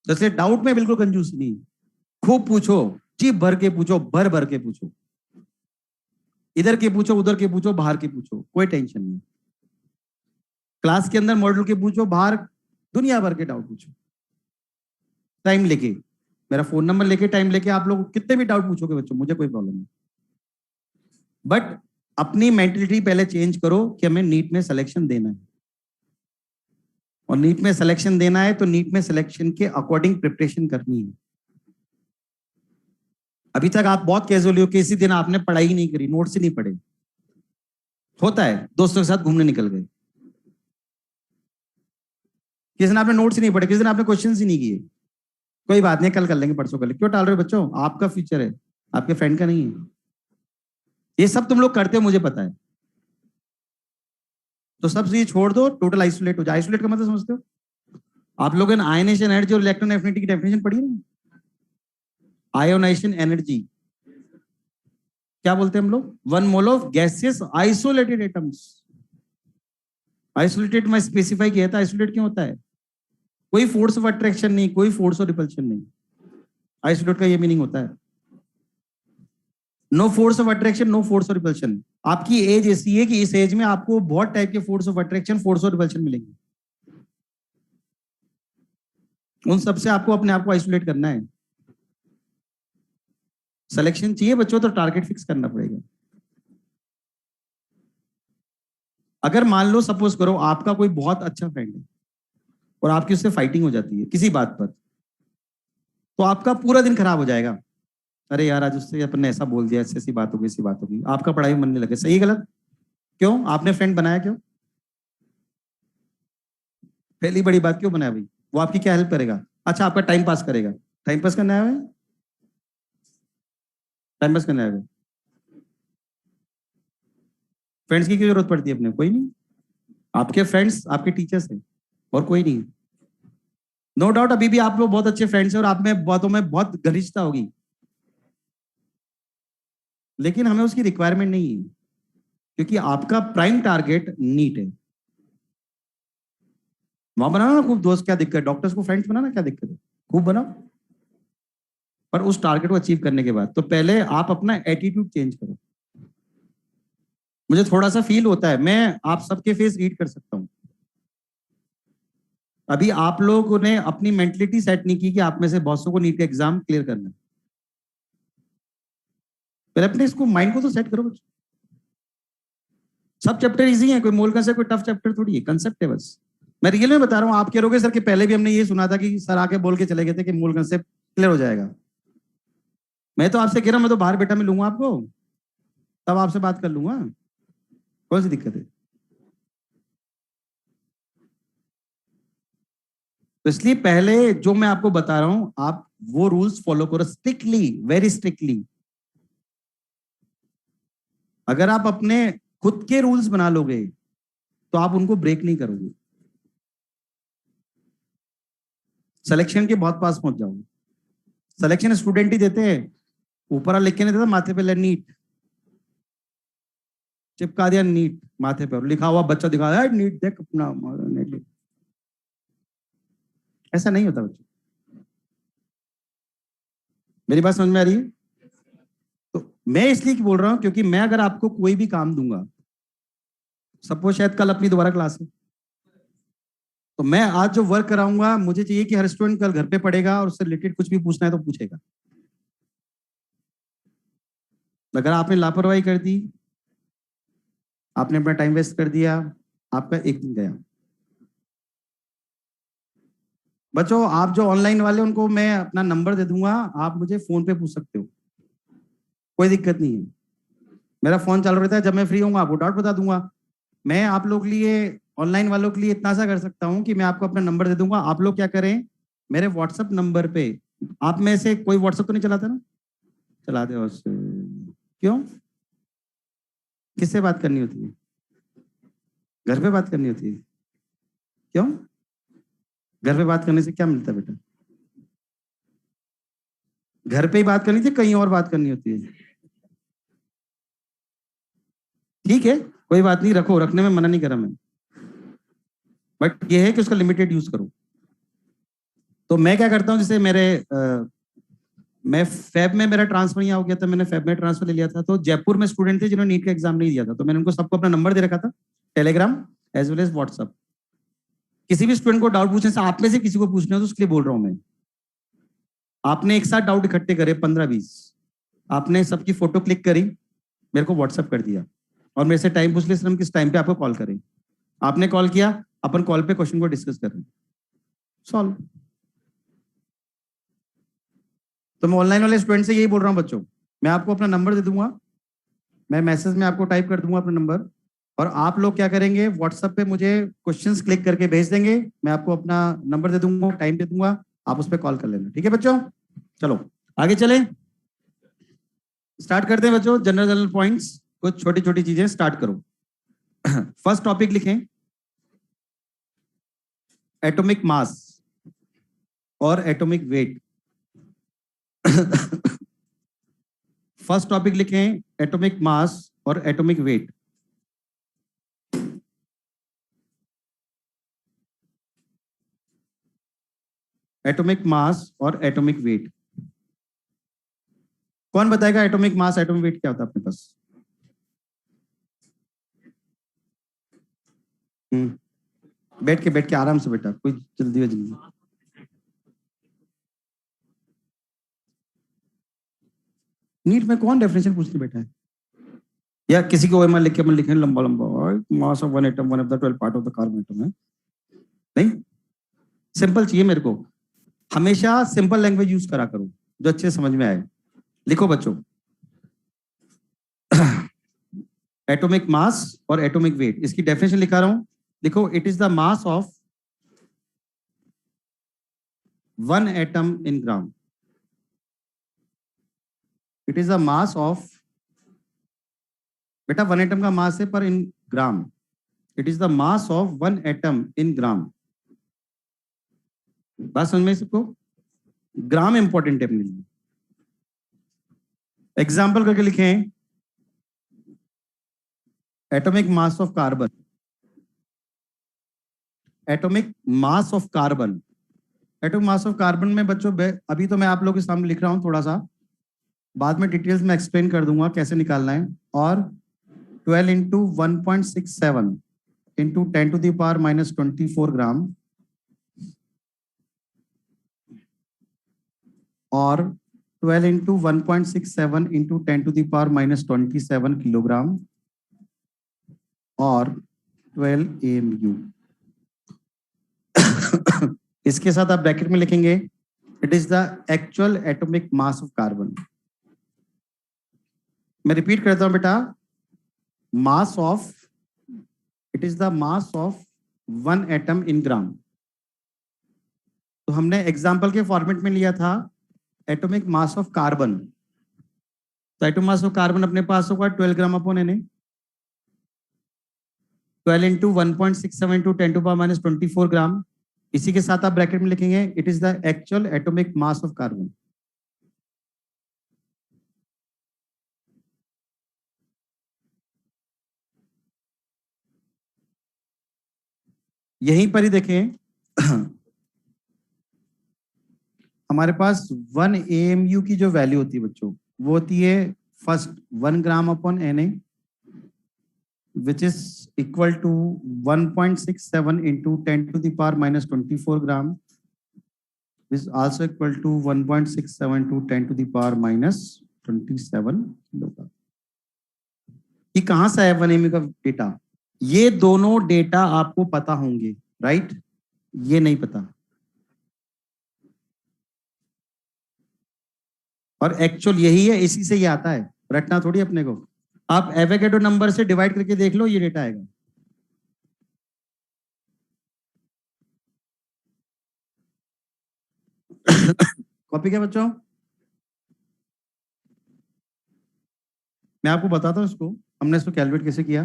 तो इसलिए डाउट में बिल्कुल कंजूस नहीं, खूब पूछो, जी भर के पूछो, भर भर के पूछो, इधर के पूछो, उधर के पूछो, बाहर के पूछो, कोई टेंशन नहीं। क्लास के अंदर मॉड्यूल के पूछो, बाहर दुनिया भर के डाउट पूछो, टाइम लेके। मेरा फोन नंबर लेके, टाइम लेके आप लोग कितने भी डाउट पूछोगे बच्चों, मुझे कोई प्रॉब्लम नहीं। बट अपनी मेंटेलिटी पहले चेंज करो कि हमें नीट में सिलेक्शन देना है, और नीट में सिलेक्शन देना है तो नीट में सिलेक्शन के अकॉर्डिंग प्रिपरेशन करनी है। अभी तक आप बहुत कैजुअल हो, किसी दिन आपने पढ़ाई नहीं करी, नोट्स ही नहीं पढ़े। होता है, दोस्तों के साथ घूमने निकल गए, किसी दिन आपने नोट्स ही नहीं पढ़े, किसी दिन आपने क्वेश्चन ही नहीं किए। कोई बात नहीं, कल कर लेंगे, परसों कर लेंगे। क्यों टाल रहे हो बच्चों? आपका फ्यूचर है, आपके फ्रेंड का नहीं है। ये सब तुम लोग करते हो, मुझे पता है। तो सब ये छोड़ दो, टोटल आइसोलेट हो जाए। आइसोलेट का मतलब समझते हो? आप लोगों ने आयनेशन एनर्जी और इलेक्ट्रॉन एफिनिटी की डेफिनेशन पढ़ी है? आयोनाइजेशन एनर्जी क्या बोलते हैं हम लोग? 1 mole of gaseous isolated atoms. Isolated में स्पेसिफाई किया था, आइसोलेट क्यों होता है? कोई फोर्स ऑफ अट्रैक्शन नहीं, कोई फोर्स ऑफ रिपल्शन नहीं। आइसोलेट का ये मीनिंग होता है, no force of attraction, no force of repulsion. आपकी एज ऐसी है कि इस एज में आपको बहुत टाइप के force of attraction, force of repulsion मिलेंगे। उन सबसे आपको अपने आप को आइसोलेट करना है। सिलेक्शन चाहिए बच्चों तो टारगेट फिक्स करना पड़ेगा। अगर मान लो सपोज करो आपका कोई बहुत अच्छा फ्रेंड है और आपकी उससे फाइटिंग हो जाती है किसी बात पर, तो आपका पूरा दिन खराब हो जाएगा। अरे यार आज उससे अपन ने ऐसा बोल दिया, ऐसी ऐसी बात होगी, ऐसी बात होगी, आपका पढ़ाई में मन नहीं लगे। सही गलत? क्यों आपने फ्रेंड बनाया? क्यों? पहली बड़ी बात क्यों बनाया भाई? वो आपकी क्या हेल्प करेगा? अच्छा आपका टाइम पास करेगा। टाइम पास करना है? टाइम पास करना है? फ्रेंड्स की क्यों जरूरत पड़ती है अपने? कोई नहीं। आपके फ्रेंड्स आपके टीचर्स हैं और कोई नहीं। नो डाउट अभी भी आप लोग बहुत अच्छे फ्रेंड्स हैं और आप में बातों में बहुत घनिष्ठता होगी, लेकिन हमें उसकी रिक्वायरमेंट नहीं है, क्योंकि आपका प्राइम टारगेट नीट है। वहां बनाना ना खूब दोस्त, क्या दिक्कत है? डॉक्टर्स को फ्रेंड्स बनाना क्या दिक्कत है? खूब बनाओ। पर उस टारगेट को अचीव करने के बाद तो पहले आप अपना एटीट्यूड चेंज करो। मुझे थोड़ा सा फील होता है, मैं आप सबके फेस रीड कर सकता हूँ। अभी आप लोगों ने अपनी मेंटलिटी सेट नहीं की कि आप में से बहुत को नीट का एग्जाम क्लियर करना है। पहले अपने इसको माइंड को तो सेट करो। सब चैप्टर इजी है, कोई मोल से कोई टफ चैप्टर थोड़ी है, कंसेप्ट है बस। मैं रियल में बता रहा हूँ, आप कह रहोगे सर कि पहले भी हमने ये सुना था कि सर आके बोल के चले गए थे कि मूल कंसेप्ट क्लियर हो जाएगा। मैं तो आपसे कह रहा हूँ, मैं तो बाहर बेटा मिलूंगा आपको, तब आपसे बात कर लूंगा। कौन सी दिक्कत है? तो इसलिए पहले जो मैं आपको बता रहा हूं, आप वो रूल्स फॉलो करो स्ट्रिक्टली, वेरी स्ट्रिक्टली। अगर आप अपने खुद के रूल्स बना लोगे तो आप उनको ब्रेक नहीं करोगे, सिलेक्शन के बहुत पास पहुंच जाओगे। सिलेक्शन स्टूडेंट ही देते हैं, ऊपर लिख के नहीं देता माथे पे नीट, चिपका दिया नीट माथे पे और लिखा हुआ बच्चा दिखा रहा है नीट देख अपना नीट। ऐसा नहीं होता बच्चों। मेरी बात समझ में आ रही है? तो मैं इसलिए बोल रहा हूं क्योंकि मैं अगर आपको कोई भी काम दूंगा, सपोज शायद कल अपनी दोबारा क्लास है, तो मैं आज जो वर्क कराऊंगा मुझे चाहिए कि हर स्टूडेंट कल घर पे पढ़ेगा और उससे रिलेटेड कुछ भी पूछना है तो पूछेगा। अगर आपने लापरवाही कर दी, आपने अपना टाइम वेस्ट कर दिया, आपका एक दिन गया। बच्चों आप जो ऑनलाइन वाले उनको मैं अपना नंबर दे दूंगा, आप मुझे फोन पे पूछ सकते हो, कोई दिक्कत नहीं है। मेरा फोन चालू रहता है, जब मैं फ्री होऊंगा आपको डाउट बता दूंगा। मैं आप लोग के लिए, ऑनलाइन वालों के लिए इतना सा कर सकता हूँ कि मैं आपको अपना नंबर दे दूंगा, आप लोग क्या करें, मेरे व्हाट्सएप नंबर पे, आप में से कोई व्हाट्सएप तो नहीं चलाता ना? चलाते हो? क्यों? किससे बात करनी होती है? घर पे बात करनी होती है? क्यों? घर पे बात करने से क्या मिलता है बेटा? घर पे ही बात करनी थी, कहीं और बात करनी होती है? ठीक है कोई बात नहीं, रखो, रखने में मना नहीं करा मैं, बट ये है कि उसका लिमिटेड यूज करो। तो मैं क्या करता हूँ, जैसे मैं फैब में मेरा ट्रांसफर यहाँ हो गया था, मैंने फैब में ट्रांसफर ले लिया था, तो जयपुर में स्टूडेंट थे जिन्होंने नीट का एग्जाम नहीं दिया था, तो मैंने उनको सबको अपना नंबर दे रखा था, Telegram as well as WhatsApp. किसी भी स्टूडेंट को डाउट पूछने से, आप में से किसी को पूछना है तो उसके लिए बोल रहा हूँ मैं। आपने एक साथ डाउट इकट्ठे करे 15-20, आपने सबकी फोटो क्लिक करी, मेरे को व्हाट्सअप कर दिया और मेरे से टाइम पूछ लिया, सर हम किस टाइम पे आपको कॉल करें। आपने कॉल किया, अपन कॉल पे क्वेश्चन को डिस्कस कर रहे हैं, सॉल्व। तो मैं ऑनलाइन वाले स्टूडेंट से यही बोल रहा हूँ बच्चों, मैं आपको अपना नंबर दे दूंगा, मैं मैसेज में आपको टाइप कर दूंगा अपना नंबर, और आप लोग क्या करेंगे, व्हाट्सएप पे मुझे क्वेश्चंस क्लिक करके भेज देंगे, मैं आपको अपना नंबर दे दूंगा, टाइम दे दूंगा, आप उस पर कॉल कर लेना। ठीक है बच्चों? चलो आगे चले, स्टार्ट करते हैं बच्चों। जनरल जनरल पॉइंट्स, कुछ छोटी छोटी चीजें स्टार्ट करो। फर्स्ट टॉपिक लिखें, एटॉमिक मास और एटॉमिक वेट। फर्स्ट टॉपिक लिखें, एटॉमिक मास और एटॉमिक वेट। एटॉमिक मास और एटॉमिक वेट। कौन बताएगा एटॉमिक मास एटॉमिक वेट क्या होता है अपने पास? बैठ के आराम से बेटा, कोई जल्दी जल्दी। नीट में कौन डेफिनेशन पूछने बैठा है? या किसी को ओएमआर लिख के मन लिखे लंबा लंबा, मास of one atom one of the 12 part of the carbon atom है? नहीं, सिंपल चाहिए मेरे को। हमेशा सिंपल लैंग्वेज यूज करा करो जो अच्छे समझ में आए। लिखो बच्चों, एटॉमिक मास और एटॉमिक वेट, इसकी डेफिनेशन लिखा रहा हूं। लिखो, it is the mass of one atom in gram. It is the mass of, बेटा वन एटम का मास है पर in gram. It is the mass of one atom in gram. बात समझ में सबको? ग्राम इंपॉर्टेंट है अपने लिए। एग्जाम्पल करके लिखें, atomic mass of carbon, atomic mass of carbon. Atomic mass of carbon में बच्चों अभी तो मैं आप लोगों के सामने लिख रहा हूं, थोड़ा सा बाद में डिटेल्स में एक्सप्लेन कर दूंगा कैसे निकालना है। और 12 into 1.67 into 10 to the power minus 24 gram, और 12 into 1.67 into 10 to the power minus 27 kilogram, और 12 AMU। इसके साथ आप ब्रैकेट में लिखेंगे, it is the actual atomic mass of carbon. मैं रिपीट करता हूं बेटा, mass of, it is the mass of one atom in gram. तो हमने एग्जाम्पल के फॉर्मेट में लिया था एटॉमिक मास ऑफ कार्बन। तो एटॉमिक मास ऑफ कार्बन अपने पास होगा 12 gram upon N. 12 into 1.67 into 10 to power minus 24 gram. इसी के साथ आप ब्रैकेट में लिखेंगे, it is the actual atomic mass of carbon. यहीं पर ही देखें, हमारे पास 1 AMU की जो वैल्यू होती है बच्चों, वो होती है first 1 gram upon Na, which is equal to 1.67 into 10 to the power minus 24 gram, is also equal to 1.67 to 10 to the power minus 27 kilogram. ये कहां से है 1 AMU का डेटा? ये दोनों डेटा आपको पता होंगे, राइट? ये नहीं पता, और एक्चुअल यही है, इसी से ये आता है, रटना थोड़ी अपने को। आप एवोगैड्रो नंबर से डिवाइड करके देख लो, ये डेटा आएगा। कॉपी क्या बच्चों? मैं आपको बताता हूं इसको, हमने इसको कैलकुलेट कैसे किया।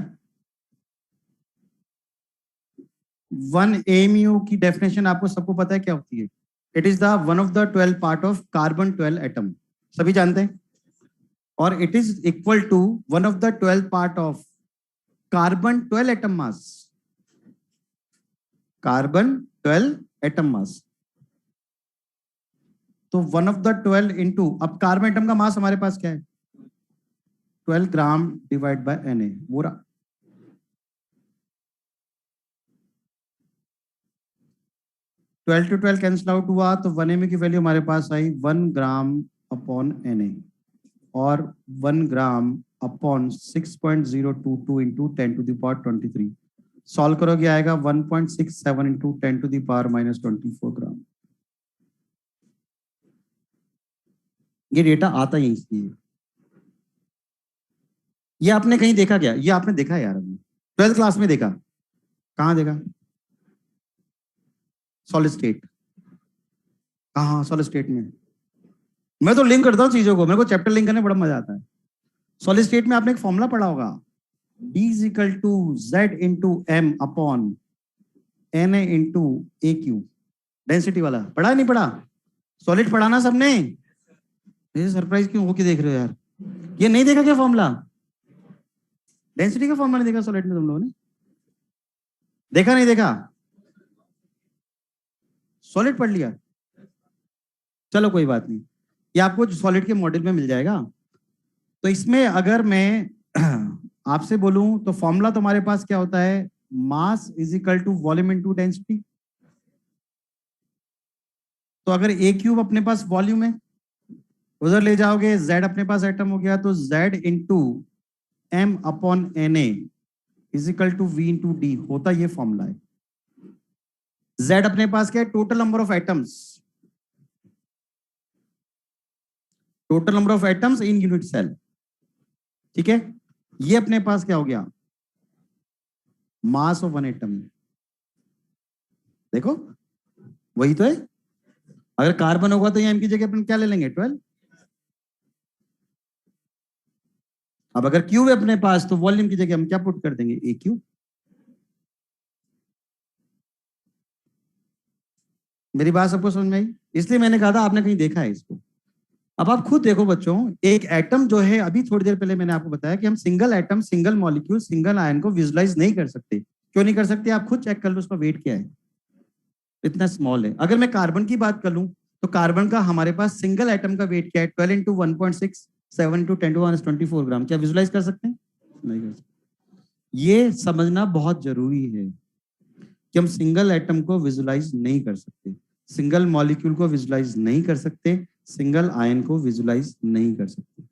1 AMU की डेफिनेशन आपको सबको पता है क्या होती है? It is the one of the 12 part of carbon 12 atom, सभी जानते हैं। और it is equal to one of the 12 part of carbon 12 atom mass, carbon 12 atom mass. तो वन ऑफ द 12 इंटू, अब कार्बन एटम का mass हमारे पास क्या है? 12 ग्राम डिवाइड बाय Na, वो रहा। ट्वेल्व टू 12 कैंसिल आउट हुआ, तो 1 AMU की वैल्यू हमारे पास आई 1 ग्राम अपॉन Na, और 1 gram upon 6.022 into 10 to the power 23। Solve करोगे आएगा 1.67 into 10 to the power minus 24 gram. ये डेटा आता ही इसलिए। ये आपने कहीं देखा क्या? ये आपने देखा यार, अभी 12th क्लास में देखा। कहाँ देखा? Solid state. कहाँ सॉलिड स्टेट में? मैं तो लिंक करता हूँ चीजों को, मेरे को चैप्टर लिंक करने बड़ा मजा आता है। सॉलिड स्टेट में आपने एक फॉर्मूला पढ़ा होगा, D is equal to Z into M upon Na into AQ, density वाला। पढ़ा नहीं पढ़ा? सॉलिड पढ़ा ना सबने? ये सरप्राइज क्यों होके देख रहे हो यार? ये नहीं देखा क्या फॉर्मूला? डेंसिटी का फॉर्मूला नहीं देखा सॉलिड में तुम लोगों ने? देखा नहीं देखा? सॉलिड पढ़ लिया? चलो कोई बात नहीं, ये आपको सॉलिड के मॉडल में मिल जाएगा। तो इसमें अगर मैं आपसे बोलूं तो फॉर्मूला तुम्हारे पास क्या होता है? Mass is equal to volume into density. तो अगर ए क्यूब अपने पास वॉल्यूम है, उधर ले जाओगे, जेड अपने पास एटम हो गया, तो Z into M upon N A is equal to V into D होता, ये फॉर्मूला है। जेड अपने पास क्या है? Total number of atoms. Total number of atoms in unit cell. ठीक है, ये अपने पास क्या हो गया, मास ऑफ वन एटम। देखो वही तो है, अगर कार्बन होगा तो यहाँ की जगह अपन क्या ले लेंगे, 12। अब अगर क्यूब है अपने पास तो वॉल्यूम की जगह हम क्या पुट कर देंगे, ए क्यूब। मेरी बात सबको समझ में आई, इसलिए मैंने कहा था आपने कहीं देखा है इसको। अब आप खुद देखो बच्चों, एक एटम जो है, अभी थोड़ी देर पहले मैंने आपको बताया कि हम single atom, single molecule, single ion को विजुलाइज नहीं कर सकते। क्यों नहीं कर सकते, आप खुद चेक कर लो, उसका वेट क्या है, इतना स्मॉल है। अगर मैं कार्बन की बात कर लूं तो कार्बन का हमारे पास सिंगल एटम का वेट क्या है, 12 इंटू 1.6, 7 इंटू 10⁻24 ग्राम। क्या विजुलाइज कर सकते हैं, नहीं कर सकते। ये समझना बहुत जरूरी है कि हम सिंगल एटम को विजुलाइज नहीं कर सकते, सिंगल मॉलिक्यूल को विजुलाइज नहीं कर सकते, सिंगल आयन को विजुलाइज नहीं कर सकते।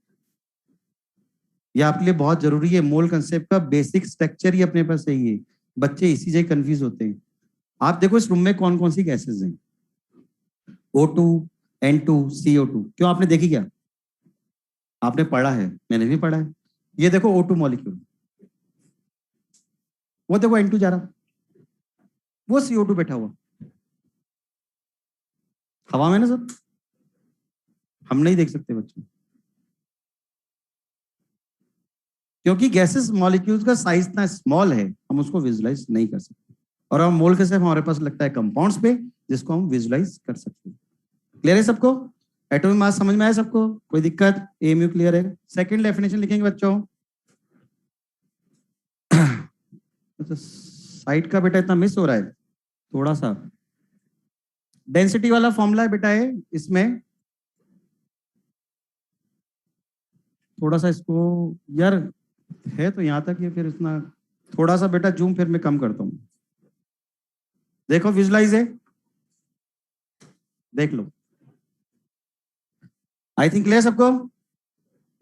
यह आपके लिए बहुत जरूरी है, मोल कंसेप्ट का बेसिक स्ट्रक्चर ही अपने पास सही है, बच्चे इसी जगह कंफ्यूज होते हैं। आप देखो इस रूम में कौन कौन सी गैसेज हैं, O2, N2, CO2। क्यों, आपने देखी क्या, आपने पढ़ा है, मैंने भी पढ़ा है। ये देखो O2 मॉलिक्यूल, वो देखो N2 जा रहा, वो CO2 बैठा हुआ हवा में ना सब, हम नहीं देख सकते बच्चों, क्योंकि गैसेस मॉलिक्यूल्स का साइज इतना स्मॉल है, हम उसको विजुलाइज नहीं कर सकते। और हम मोल के सिर्फ हमारे पास लगता है कंपाउंड्स पे, जिसको हम विजुलाइज कर सकते हैं। क्लियर है सबको, एटॉमिक मास समझ में आया सबको, कोई दिक्कत, एएमयू क्लियर है। सेकंड डेफिनेशन लिखेंगे बच्चों। तो साइड का बेटा इतना मिस हो रहा है थोड़ा सा, डेंसिटी वाला फॉर्मूला है बेटा है, इसमें थोड़ा सा इसको यार है तो यहां तक, ये फिर इतना थोड़ा सा बेटा जूम फिर मैं कम करता हूं। देखो विजुलाइज है, देख लो, आई थिंक क्लियर सबको,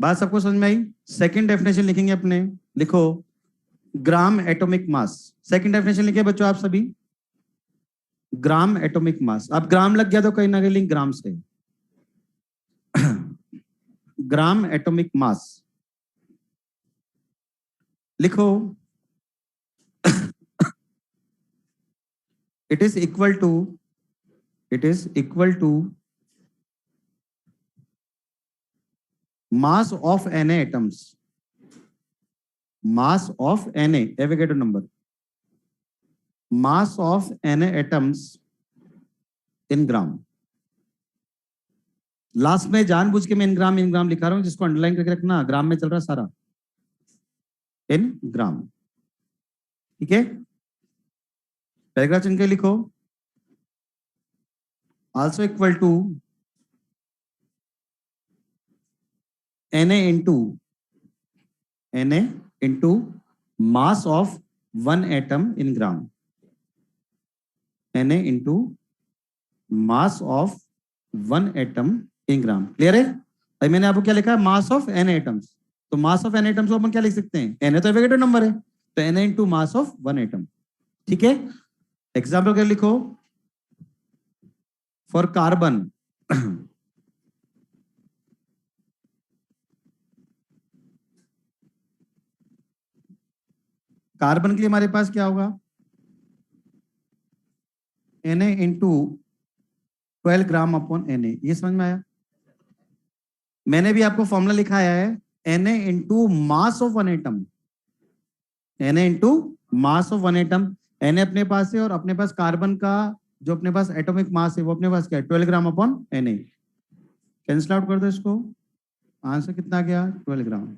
बात सबको समझ में आई। सेकंड डेफिनेशन लिखेंगे अपने, लिखो ग्राम एटॉमिक मास। सेकंड डेफिनेशन लिखे बच्चों आप सभी, ग्राम एटॉमिक मास। अब ग्राम लग गया तो कहीं ना कहीं लिंक ग्राम से, ग्राम एटॉमिक मास लिखो, it is equal to, it is equal to mass of Na atoms, mass of Na, Avogadro number, mass of Na atoms in gram। Last में जानबूझ के मैं इन ग्राम लिखा रहा हूं, जिसको अंडरलाइन करके रखना, ग्राम में चल रहा सारा, इन ग्राम। ठीक है, पैराग्राफ चुन के लिखो, also equal to Na into mass of one atom in gram, Na into mass of one atom in gram। Clear है, अभी मैंने आपको क्या लिखा है, मास ऑफ Na एटम्स। तो मास ऑफ Na एटम्स को अपन क्या लिख सकते हैं, Na तो एवोगैड्रो नंबर है, तो Na into mass of one atom. ठीक है, एग्जाम्पल कर लिखो, फॉर कार्बन कार्बन के लिए हमारे पास क्या होगा, Na into 12 gram upon Na। ये समझ में आया, मैंने भी आपको फॉर्मूला लिखाया है, Na into mass of one atom, Na into mass of one atom. Na अपने पास है और अपने पास कार्बन का जो अपने पास एटॉमिक मास है वो अपने पास क्या है, 12 gram upon Na। Cancel out कर दो इसको, आंसर कितना गया, 12 ग्राम।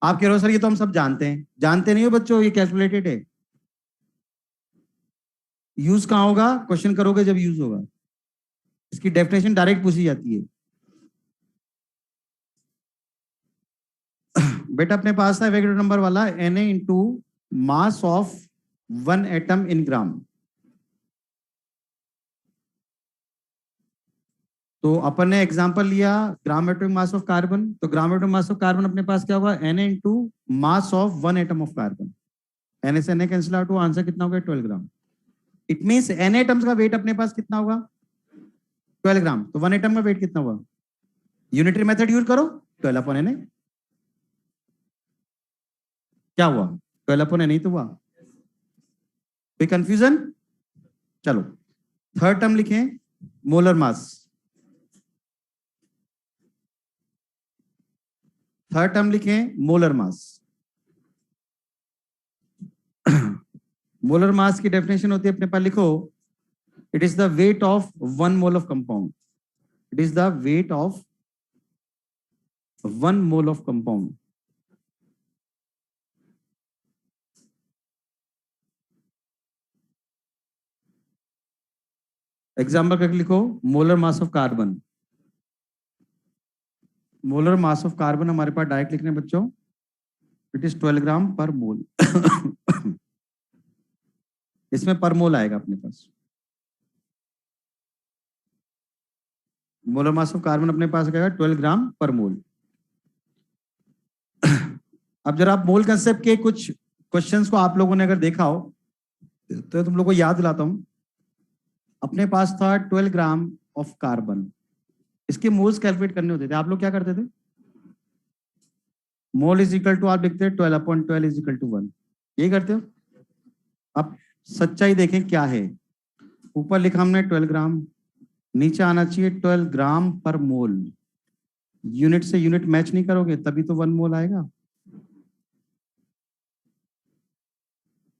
आप कह रहे हो सर ये तो हम सब जानते हैं, जानते नहीं हो बच्चों, ये कैलकुलेटेड है। यूज कहाँ होगा, क्वेश्चन करोगे जब यूज होगा, इसकी डेफिनेशन डायरेक्ट पूछी जाती है। बेटा अपने पास है एवोगैड्रो नंबर वाला, Na into mass of one atom in gram. तो अपन ने एग्जांपल लिया gram atomic mass of carbon, तो gram atomic mass of carbon अपने पास क्या होगा, Na into mass of one atom of carbon. Na से Na कैंसिल आउट हुआ, आंसर कितना होगा, 12 gram. It means Na atoms का वेट अपने पास कितना होगा, 12 ग्राम। तो वन एटम का वेट कितना हुआ, यूनिटरी मेथड यूज करो, 12 अपॉन Na। क्या हुआ? 12 अपॉन Na ही तो हुआ। कोई कंफ्यूजन? चलो थर्ड टर्म लिखें, मोलर मास। थर्ड टर्म लिखें, मोलर मास। मोलर मास की डेफिनेशन होती है अपने पास, लिखो, it is the weight of 1 mole of compound. It is the weight of 1 mole of compound. Example करके लिखो, molar mass of carbon. Molar mass of carbon हमारे पास direct लिखने बच्चों, इट इज 12 ग्राम पर मोल। इसमें पर मोल आएगा अपने पास। मोलर मास ऑफ कार्बन अपने पास आएगा 12 ग्राम पर मोल। अब जरा आप मोल कंसेप्ट के कुछ क्वेश्चंस को आप लोगों ने अगर देखा हो तो तुम लोग को याद दिलाता हूं। अपने पास था 12 ग्राम ऑफ कार्बन, इसके मोल्स कैलकुलेट करने होते थे। आप लोग क्या करते थे? मोल इज इक्वल टू, आप लिखते हैं 12 अपॉन 12 इज इक्वल टू 1, यही करते हो। अब सच्चाई देखें क्या है। ऊपर लिखा हमने 12 ग्राम, नीचे आना चाहिए 12 ग्राम पर मोल। यूनिट से यूनिट मैच नहीं करोगे तभी तो 1 मोल आएगा।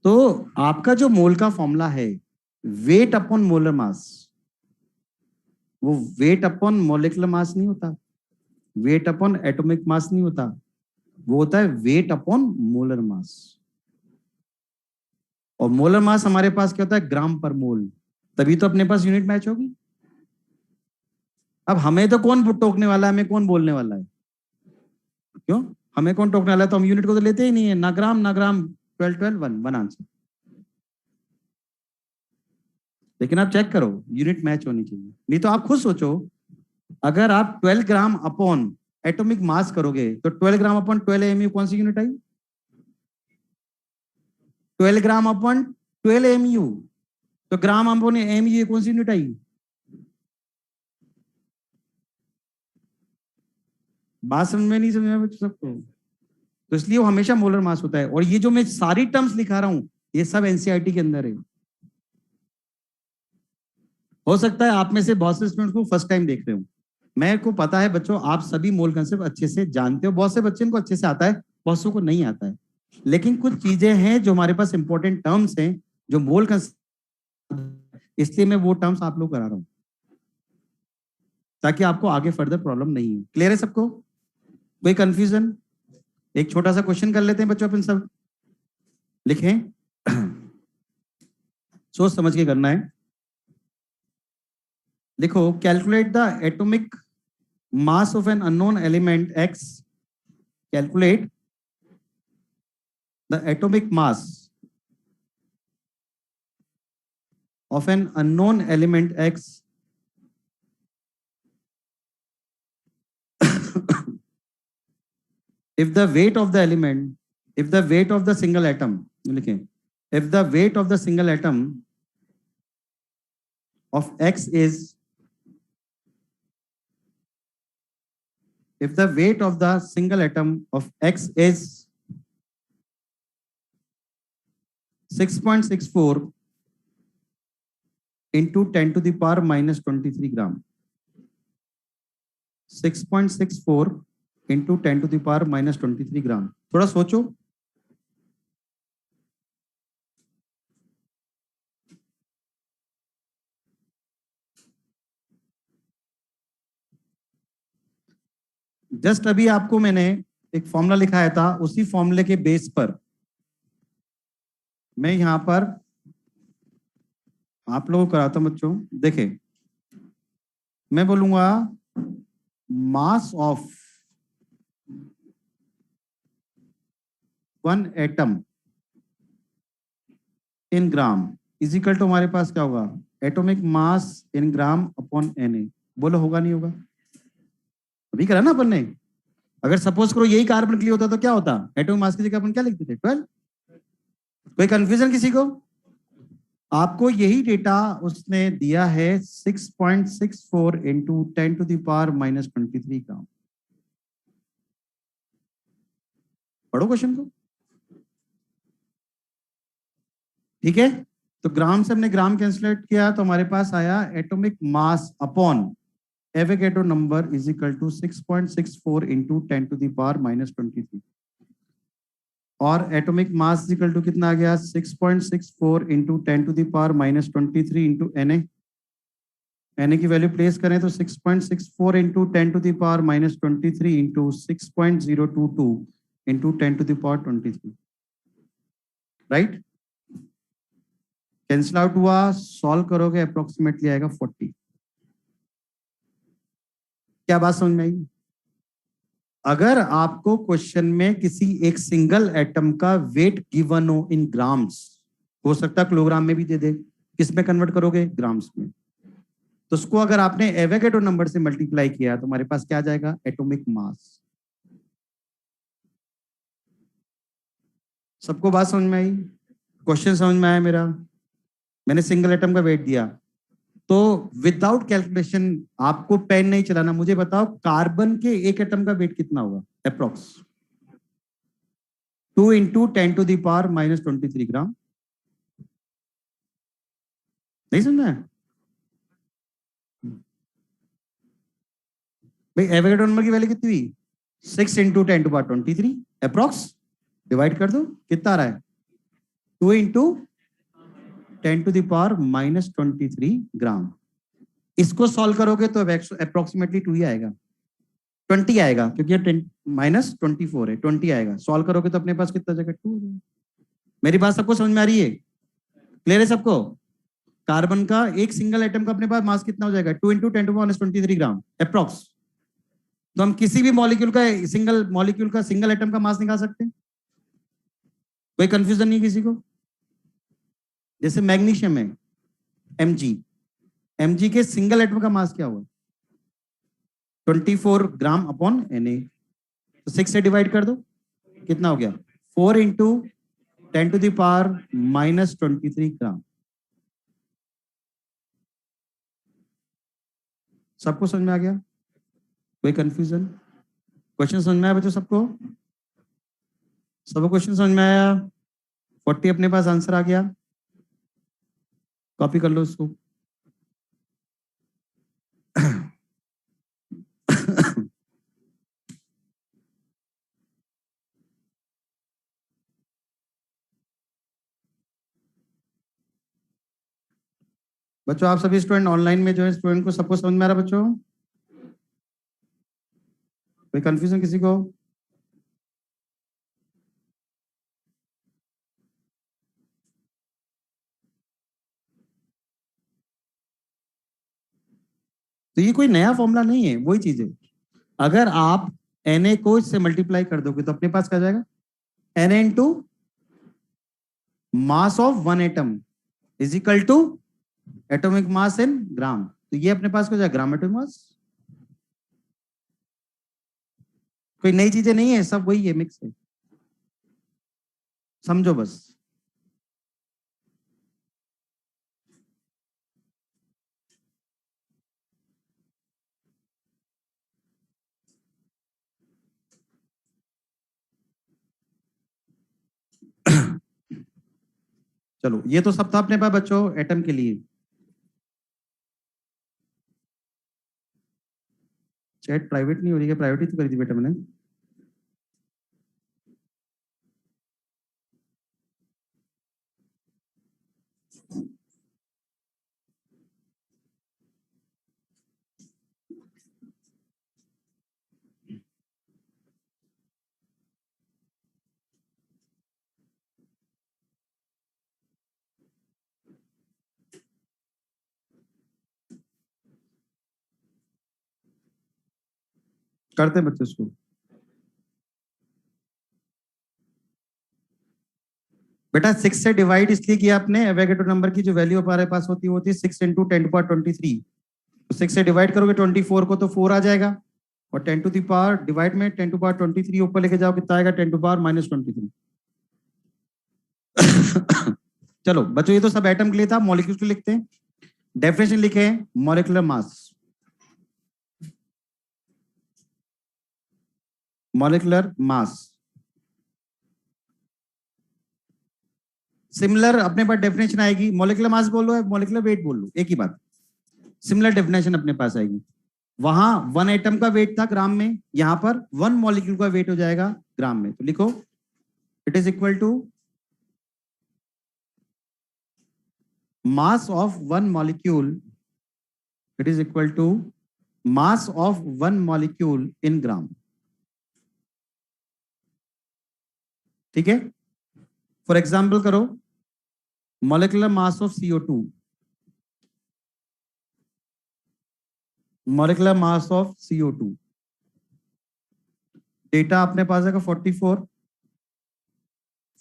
तो आपका जो मोल का फॉर्मूला है, वेट अपॉन मोलर मास, वो वेट अपॉन मोलिकुलर मास नहीं होता, वेट अपॉन एटॉमिक मास नहीं होता, वो होता है वेट अपॉन मोलर मास। और मोलर मास हमारे पास क्या होता है? ग्राम पर मोल, तभी तो अपने पास यूनिट मैच होगी। अब हमें तो कौन टोकने वाला है, हमें कौन बोलने वाला है? क्यों हमें कौन टोकने वाला है? तो हम यूनिट को तो लेते ही नहीं है, ना ग्राम ना ग्राम, 12 12 वन आंसर। लेकिन आप चेक करो, यूनिट मैच होनी चाहिए। नहीं तो आप खुद सोचो, अगर आप 12 ग्राम अपॉन एटॉमिक मास करोगे तो 12 ग्राम अपॉन 12 एमयू कौन सी यूनिट आई? 12 ग्राम अपॉन 12 एमयू, तो ग्राम अपॉन एमयू कौन सी यूनिट आई? बात समझ में नहीं, समझ में सबको? तो इसलिए वो हमेशा मोलर मास होता है। और ये जो मैं सारी टर्म्स लिखा रहा हूं, ये सब एनसीईआरटी के अंदर है। हो सकता है आप में से बहुत से स्टूडेंट्स को फर्स्ट टाइम देख रहे हो। मेरे को पता है बच्चों, आप सभी मोल कंसेप्ट अच्छे से जानते हो। बहुत से बच्चे को अच्छे से आता है, बहुत से को नहीं आता है। लेकिन कुछ चीजें हैं जो हमारे पास इंपॉर्टेंट टर्म्स हैं जो मोल कंसेप्ट, इसलिए मैं वो टर्म्स आप लोग करा रहा हूं ताकि आपको आगे फर्दर प्रॉब्लम नहीं है। क्लियर है सबको? कोई कंफ्यूजन? एक छोटा सा क्वेश्चन कर लेते हैं बच्चों, अपन सब लिखें। सोच समझ के करना है। लिखो, calculate the atomic mass of an unknown element x. Calculate the atomic mass of an unknown element x if the weight of the element, if the weight of the single atom, if the weight of the single atom of x is, if the weight of the single atom of x is 6.64 into 10 to the power minus 23 gram, 6.64 into 10 to the power minus 23 ग्राम। थोड़ा सोचो, just अभी आपको मैंने एक formula लिखाया था, उसी फॉर्मूले के बेस पर मैं यहां पर आप लोगों को कराता हूं बच्चों। देखें, मैं बोलूंगा mass of one atom in gram is equal to, हमारे पास क्या होगा? Atomic mass in gram upon Na। बोलो होगा नहीं होगा? अभी करा ना अपन ने। अगर सपोज करो यही कार्बन के लिए होता तो क्या होता? एटॉमिक मास की जगह अपन क्या लिखते थे? 12। कोई कंफ्यूजन किसी को? आपको यही डेटा उसने दिया है 6.64 इंटू 10⁻⁻³ ग्राम। पढ़ो क्वेश्चन को, ठीक है। तो ग्राम से हमने ग्राम कैंसलेट किया तो हमारे पास आया atomic mass upon Avogadro number is equal to 6.64 into 10⁻⁻23 और atomic mass is equal to कितना आ गया 6.64 इंटू 10⁻⁻23 इंटू Na की वैल्यू प्लेस करें तो 6.64 into 10⁻⁻23 into 6.022 into 10⁻23, right. Cancel out हुआ, सॉल्व करोगे अप्रोक्सीमेटली आएगा 40। क्या बात समझ में आई? अगर आपको क्वेश्चन में किसी एक सिंगल एटम का वेट गिवन हो इन ग्राम्स, हो सकता है किलोग्राम में भी दे दे, किस में कन्वर्ट करोगे? ग्राम्स में। तो उसको अगर आपने एवोगैड्रो नंबर से मल्टीप्लाई किया तो हमारे पास क्या आ जाएगा? Atomic mass. सबको बात समझ में आई? क्वेश्चन समझ में आया मेरा? मैंने सिंगल एटम का वेट दिया तो विदाउट कैलकुलेशन, आपको पेन नहीं चलाना, मुझे बताओ कार्बन के एक एटम का वेट कितना होगा अप्रोक्स? 2 इंटू 10⁻⁻23 ग्राम। नहीं समझना है भाई? एवोगैड्रो नंबर की वैल्यू कितनी हुई? 6 इंटू 10⁻23 अप्रोक्स, डिवाइड कर दो, कितना आ रहा है? 2 इंटू 10⁻⁻23 ग्राम। इसको सॉल्व करोगे तो अप्रोक्सीमेटली 2 ही आएगा, 20 आएगा, क्योंकि -24 है, 20 आएगा। सॉल्व करोगे तो अपने पास कितना जगह? 2 हो जाएगा। मेरी बात सबको समझ में आ रही है? क्लियर है सबको? कार्बन का एक सिंगल एटम का अपने पास मास कितना हो जाएगा? 2 इंटू 10⁻⁻23 ग्राम अप्रोक्स। तो हम किसी भी मॉलिक्यूल का सिंगल एटम का मास निकाल सकते हैं, कोई कंफ्यूजन नहीं किसी को। जैसे मैग्नीशियम है Mg के सिंगल एटम का मास क्या हुआ? 24 ग्राम अपॉन Na। तो 6 से डिवाइड कर दो, कितना हो गया? 4 इंटू 10⁻⁻23 ग्राम। सबको समझ में आ गया? कोई कंफ्यूजन? क्वेश्चन समझ में आया बच्चों सबको? सबको क्वेश्चन समझ में आया? 40 अपने पास आंसर आ गया, कॉपी कर लो इसको। बच्चों आप सभी स्टूडेंट ऑनलाइन में जो है, स्टूडेंट को सबको समझ में आ रहा बच्चों? कोई कंफ्यूजन किसी को? तो ये कोई नया फॉर्मूला नहीं है, वही चीज है। अगर आप Na को इससे मल्टीप्लाई कर दोगे तो अपने पास क्या जाएगा? Na into mass of one atom is equal to atomic mass in gram. तो ये अपने पास क्या जाएगा? Gram atomic mass. कोई नई चीजें नहीं है, सब वही है, मिक्स है, समझो बस। चलो ये तो सब था अपने पास बच्चों एटम के लिए। चैट प्राइवेट नहीं हो रही है? प्राइवेट ही तो करी थी बेटा मैंने। करते हैं बच्चों इसको। बेटा 6 से डिवाइड इसलिए किया आपने, एवोगैड्रो नंबर की जो वैल्यू हमारे पास होती है वो होती है 6 इंटू 10⁻23। तो 6 से डिवाइड करोगे 24 को तो 4 आ जाएगा, और 10 टू द पावर डिवाइड में 10⁻23 ऊपर लेके जाओ, कितना आएगा? 10⁻⁻23। चलो बच्चों, ये तो सब एटम के लिए था, मॉलिक्यूल के लिए लिखते हैं। डेफिनेशन लिखे हैं, molecular mass, molecular mass similar, अपने पास डेफिनेशन आएगी, मॉलिक्यूलर मास बोल लो या मॉलिक्यूलर वेट बोल लो, एक ही बात। सिमिलर डेफिनेशन अपने पास आएगी। वहां वन एटम का वेट था ग्राम में, यहां पर वन मॉलिक्यूल का वेट हो जाएगा ग्राम में। तो लिखो it is equal to mass of one molecule, it is equal to mass of one molecule in gram। ठीक है, फॉर एग्जाम्पल करो, molecular mass of CO2, molecular mass of CO2, data अपने पास है 44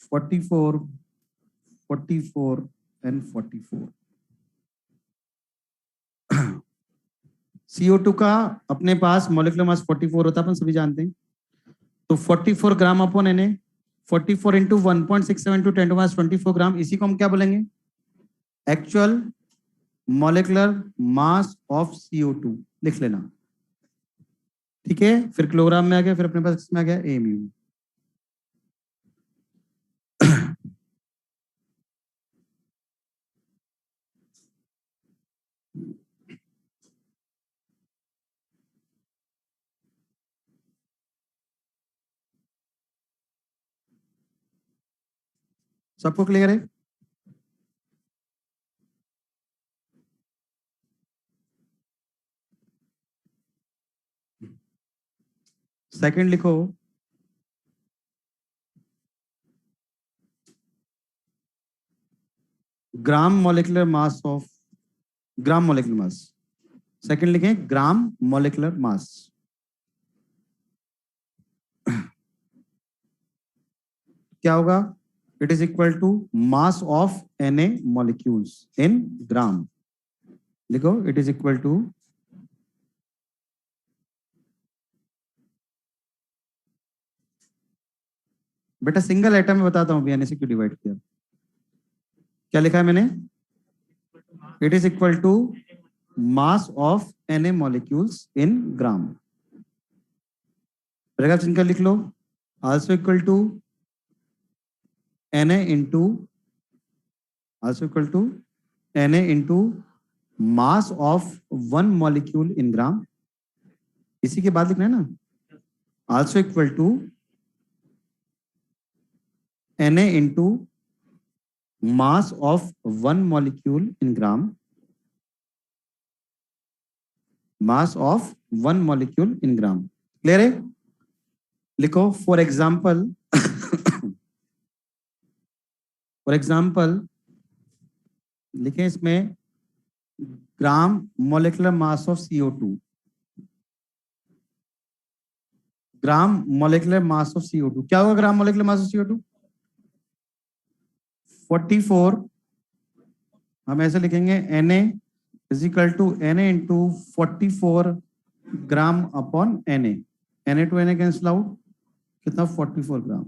44 44 एंड 44। CO2 का अपने पास molecular mass 44 होता है, अपन सभी जानते हैं। तो 44 gram upon Na, 44 into 1.67 to 10⁻24 gram, इसी को हम क्या बोलेंगे, actual molecular mass of CO2 लिख लेना। ठीक है, फिर किलोग्राम में आ गया, फिर अपने पास किसमें आ गया, AMU। सबको क्लियर है? सेकंड लिखो, gram molecular mass of, gram molecular mass, second लिखें ग्राम मॉलिक्यूलर मास। क्या होगा, it is equal to mass of Na molecules in gram. लिखो इट इज इक्वल टू बेटा सिंगल एटम में बताता हूं Na से क्यों डिवाइड किया। क्या लिखा है मैंने, it is equal to mass of Na molecules in gram. रहेगा चिन्ह लिख लो, also equal to Na into, also equal to Na into mass of one molecule in gram. इसी के बाद लिखना है ना, also equal to Na into mass of one molecule in gram, mass of one molecule in gram. Clear है? लिखो for example, for example लिखें इसमें gram molecular mass of CO2, gram molecular mass of CO2 क्या होगा, ग्राम molecular mass of CO2 44, हम ऐसे लिखेंगे Na is equal to Na into 44 gram upon Na, Na to Na cancel out, कितना 44 ग्राम।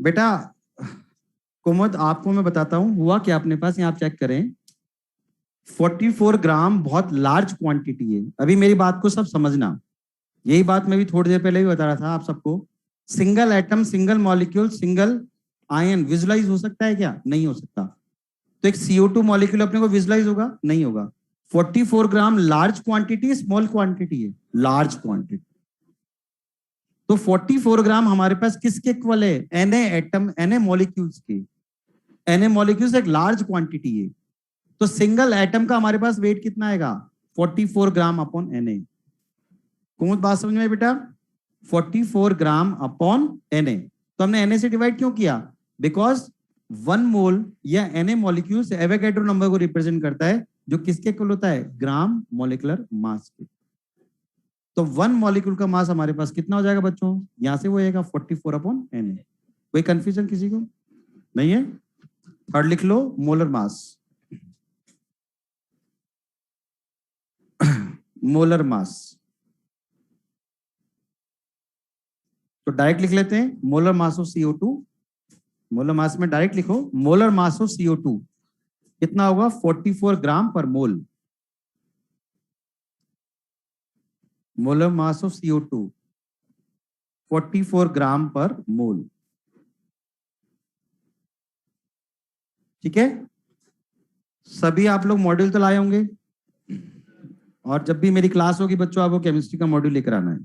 बेटा कुमुद आपको मैं बताता हूं हुआ क्या अपने पास, यहाँ आप चेक करें, 44 ग्राम बहुत लार्ज क्वांटिटी है। अभी मेरी बात को सब समझना, यही बात मैं भी थोड़ी देर पहले भी बता रहा था आप सबको, single atom, single molecule, single ion visualize हो सकता है क्या, नहीं हो सकता। तो एक CO2 मॉलिक्यूल अपने को विजुलाइज होगा, नहीं होगा। 44 ग्राम लार्ज क्वांटिटी, स्मॉल क्वांटिटी है, लार्ज क्वांटिटी। तो 44 ग्राम हमारे पास किसके इक्वल है, Na एटम, Na मॉलिक्यूल्स के। Na मॉलिक्यूल्स एक लार्ज क्वांटिटी है, तो सिंगल एटम का हमारे पास वेट कितना आएगा, 44 ग्राम अपॉन Na। कौन बात समझ में बेटा, 44 ग्राम अपॉन Na। तो हमने Na से डिवाइड क्यों किया, बिकॉज वन मोल या Na मॉलिक्यूल से एवोगैड्रो नंबर को रिप्रेजेंट करता है, जो किसके इक्वल होता है, ग्राम मॉलिक्यूलर मास के। तो वन मॉलिक्यूल का मास हमारे पास कितना हो जाएगा बच्चों, यहां से वो आएगा 44 अपॉन Na। कोई कंफ्यूजन किसी को नहीं है? थर्ड लिख लो, मोलर मास, मोलर मास। तो डायरेक्ट लिख लेते हैं molar mass of CO2, molar mass में डायरेक्ट लिखो मोलर मास ऑफ CO2 कितना होगा 44 ग्राम पर मोल, मोलर मास ऑफ CO2 44 ग्राम पर मोल। ठीक है, सभी आप लोग मॉड्यूल तो लाए होंगे, और जब भी मेरी क्लास होगी बच्चों आपको केमिस्ट्री का मॉड्यूल लेकर आना है।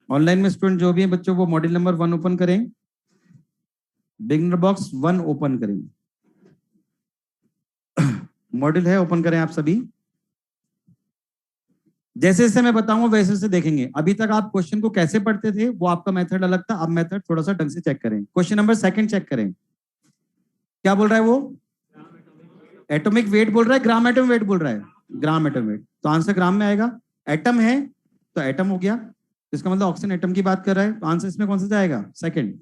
ऑनलाइन में स्टूडेंट जो भी हैं बच्चों वो मॉड्यूल नंबर 1 ओपन करें, बिगनर बॉक्स 1 ओपन करें, मॉड्यूल है ओपन करें आप सभी। जैसे जैसे मैं बताऊंगा वैसे वैसे देखेंगे। अभी तक आप क्वेश्चन को कैसे पढ़ते थे वो आपका मेथड अलग था, अब मेथड थोड़ा सा ढंग से चेक करें। क्वेश्चन नंबर 2 चेक करें, क्या बोल रहा है वो, एटॉमिक वेट बोल रहा है, ग्राम एटम वेट बोल रहा है, ग्राम एटम वेट, तो आंसर ग्राम में आएगा। एटम है तो एटम हो गया, इसका मतलब ऑक्सीजन एटम की बात कर रहा है, तो आंसर इसमें कौन सा जाएगा, सेकंड।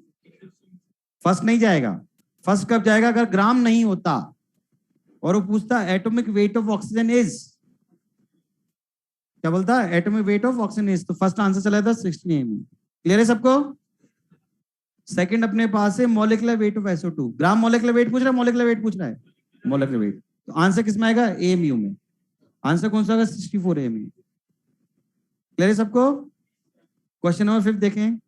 फर्स्ट नहीं जाएगा, फर्स्ट कब जाएगा अगर ग्राम नहीं होता और वो पूछता atomic weight of oxygen is, क्या बोलता atomic weight of oxygen is, तो फर्स्ट आंसर चला था 16 एम। क्लियर है सबको। सेकंड अपने पास है molecular weight of SO2, gram molecular weight पूछ रहा है, मॉलिक्यूलर वेट पूछ रहा है, मॉलिक्यूलर वेट, तो आंसर किस में आएगा, AMU में। आंसर कौन सा होगा, 64 AMU। क्लियर है सबको। क्वेश्चन नंबर 5 देखें,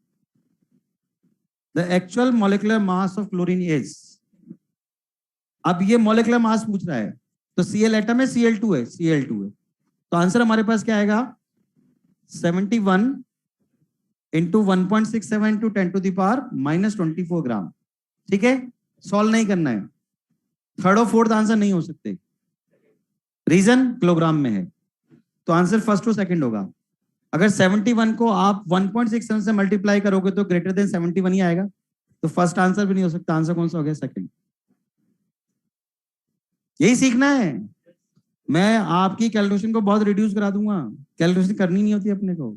the actual molecular mass of chlorine is, अब ये मॉलिक्यूलर मास पूछ रहा है, तो Cl एटम है, Cl2 है, Cl2 है, तो आंसर हमारे पास क्या आएगा 71 इंटू 1.67 इंटू 10⁻⁻24 ग्राम। ठीक है, सॉल्व नहीं करना है, थर्ड और फोर्थ आंसर नहीं हो सकते, रीजन किलोग्राम में है, तो आंसर फर्स्ट और सेकंड होगा। अगर 71 को आप 1.67 से मल्टीप्लाई करोगे तो ग्रेटर देन 71 ही आएगा, तो फर्स्ट आंसर भी नहीं हो सकता, आंसर कौन सा हो गया, सेकंड। यही सीखना है, मैं आपकी कैलकुलेशन को बहुत रिड्यूस करा दूंगा, कैलकुलेशन करनी नहीं होती अपने को,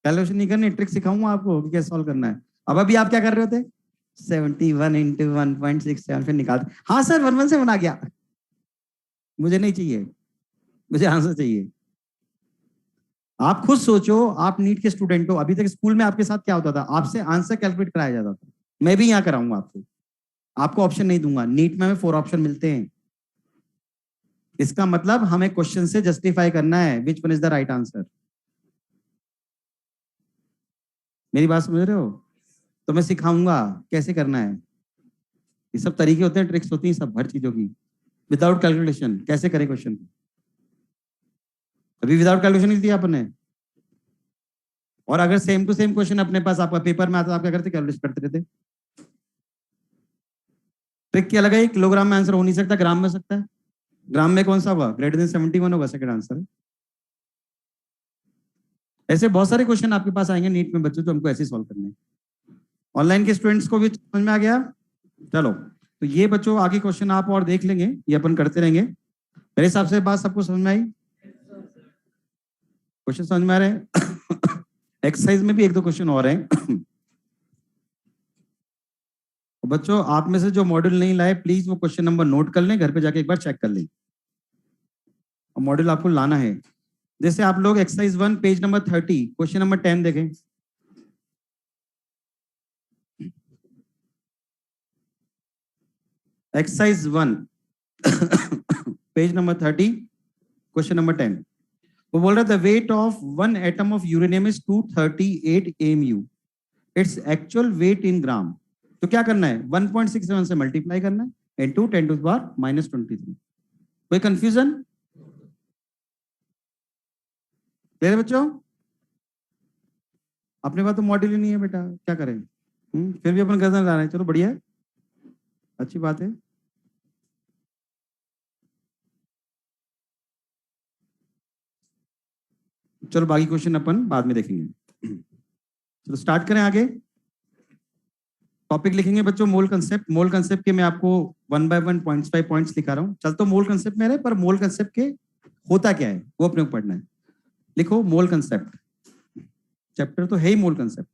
कैलकुलेशन नहीं करनी, ट्रिक सिखाऊंगा आपको कि कैसे सॉल्व करना है। अब अभी आप क्या कर रहे होते, 71 इंटू 1.67 फिर निकाल, हाँ सर 1 से बना गया, मुझे नहीं चाहिए, मुझे आंसर चाहिए। आप खुद सोचो, आप नीट के स्टूडेंट हो, अभी तक स्कूल में आपके साथ क्या होता था, आपसे आंसर कैलकुलेट कराया जाता था, मैं भी यहाँ कराऊंगा आपको, आपको ऑप्शन नहीं दूंगा, नीट में 4 ऑप्शन मिलते हैं, इसका मतलब हमें क्वेश्चन से जस्टिफाई करना है which one is the right answer. मेरी बात समझ रहे हो, तो मैं सिखाऊंगा कैसे करना है, ये सब तरीके होते हैं, ट्रिक्स होती हैं सब हर चीजों की, विदाउट कैलकुलेशन कैसे करें क्वेश्चन, अभी विदाउट कैलकुलेशन नहीं दिया आपने, और अगर सेम टू सेम क्वेश्चन अपने पास आपका पेपर में आता, आप क्या करते, कैलकुलेट करते रहते। ट्रिक क्या लगा, किलोग्राम में आंसर हो नहीं सकता, ग्राम में सकता है, ग्राम में कौन सा होगा, ग्रेटर देन 71 होगा, सेकंड आंसर। ऐसे बहुत सारे क्वेश्चन आपके पास आएंगे नीट में बच्चों, तो हमको ऐसे सॉल्व करने हैं। ऑनलाइन के स्टूडेंट्स को भी समझ में आ गया, चलो तो ये बच्चों आगे क्वेश्चन आप और देख लेंगे, ये अपन करते रहेंगे। मेरे हिसाब से बात सबको समझ में आई, क्वेश्चन समझ में आ रहे हैं एक्सरसाइज में भी 1-2 क्वेश्चन और हैं बच्चों आप में से जो मॉड्यूल नहीं लाए प्लीज वो क्वेश्चन नंबर नोट कर लें, घर पे जाके एक बार चेक कर लें, और मॉड्यूल आपको लाना है। जैसे आप लोग exercise 1 page number 30 question number 10 देखें, exercise 1 page number 30 question number 10, वो बोल रहा है the weight of 1 atom of uranium is 238 AMU, it's actual weight in gram, तो क्या करना है 1.67 से मल्टीप्लाई करना है इंटू 10⁻⁻23। कोई कंफ्यूजन, क्लियर बच्चों। अपने पास तो मॉड्यूल ही नहीं है बेटा, क्या करें, फिर भी अपन गर्दन ला रहे हैं, चलो बढ़िया है, अच्छी बात है। चलो बाकी क्वेश्चन अपन बाद में देखेंगे, चलो स्टार्ट करें आगे। टॉपिक लिखेंगे बच्चों मोल कंसेप्ट, मोल कंसेप्ट के मैं आपको 1 by 1 0.5 पॉइंट्स दिखा रहा हूँ, चल तो मोल कंसेप्ट में रहे, पर मोल कंसेप्ट के होता क्या है वो अपने को पढ़ना है। लिखो मोल कंसेप्ट, चैप्टर तो है ही मोल कंसेप्ट,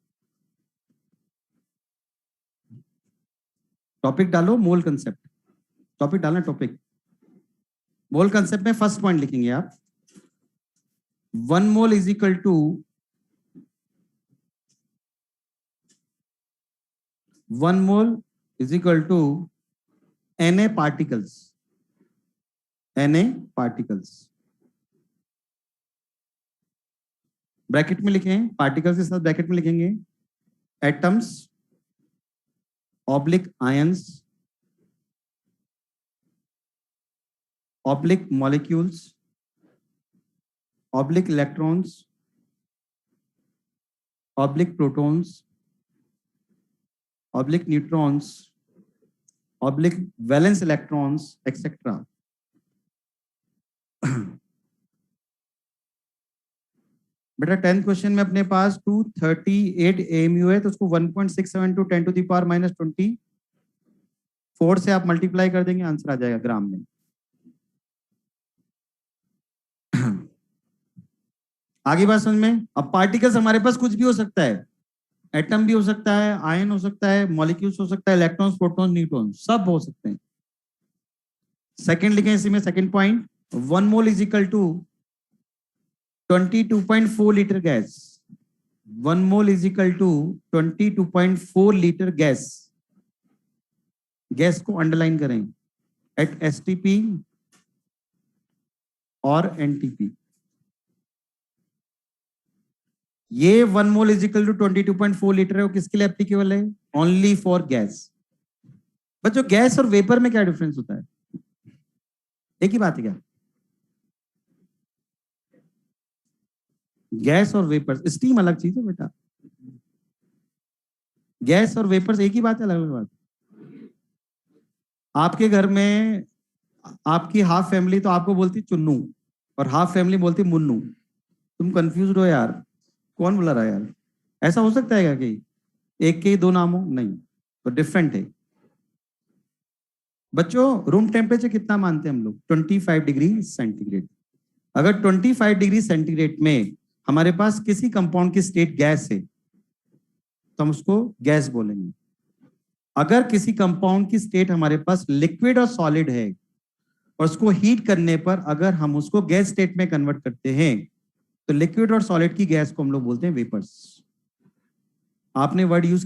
टॉपिक डालो मोल कंसेप्ट, टॉपिक डालना टॉपिक, मोल कंसेप्ट में फर्स्ट पॉइंट लिखेंगे आप 1 mole is equal to 1 mole is equal to Na particles. Na particles. Bracket में लिखें, पार्टिकल्स के साथ ब्रैकेट में लिखेंगे atoms oblique ions oblique molecules oblique electrons oblique protons oblique neutrons oblique valence electrons etcetera. बेटा 10th question में अपने पास 238 AMU है, तो उसको 1.67 to 10 to the power minus 24 से आप मल्टीप्लाई कर देंगे, आंसर आ जाएगा ग्राम में। आगे बात समझ में। अब पार्टिकल्स हमारे पास कुछ भी हो सकता है, एटम भी हो सकता है, आयन हो सकता है, मॉलिक्यूल्स हो सकता है, इलेक्ट्रॉन्स प्रोटॉन्स न्यूट्रॉन्स सब हो सकते हैं। सेकंड लिखें इसी में, second point, 1 mole is equal to 22.4 litre gas. 1 mole is equal to 22.4 litre gas. Gas को अंडरलाइन करें एट STP और NTP। ये 1 mole is equal to 22.4 litre है, वो किसके लिए एप्लीकेबल है? Only for gas. बच्चों गैस और वेपर में क्या डिफरेंस होता है? एक ही बात है क्या? गैस और वेपर्स, स्टीम अलग चीज है बेटा, गैस और वेपर्स एक ही बात है, अलग अलग बात। आपके घर में आपकी हाफ फैमिली तो आपको बोलती चुन्नू और हाफ फैमिली बोलती मुन्नू, तुम कंफ्यूज हो यार, कौन बुला रहा है यार? ऐसा हो सकता है क्या कि एक के ही दो नाम हो? नहीं, तो डिफरेंट है। बच्चों रूम टेम्परेचर कितना मानते हैं हम लोग? 25 डिग्री सेंटीग्रेड। अगर 25 डिग्री सेंटीग्रेड में हमारे पास किसी कंपाउंड की स्टेट गैस है तो हम उसको गैस बोलेंगे। अगर किसी कंपाउंड की स्टेट हमारे पास लिक्विड और सॉलिड है और उसको हीट करने पर अगर हम उसको गैस स्टेट में कन्वर्ट करते हैं तो लिक्विड और सॉलिड की गैस को हम लोग बोलते हैं वेपर्स। आपने वर्ड यूज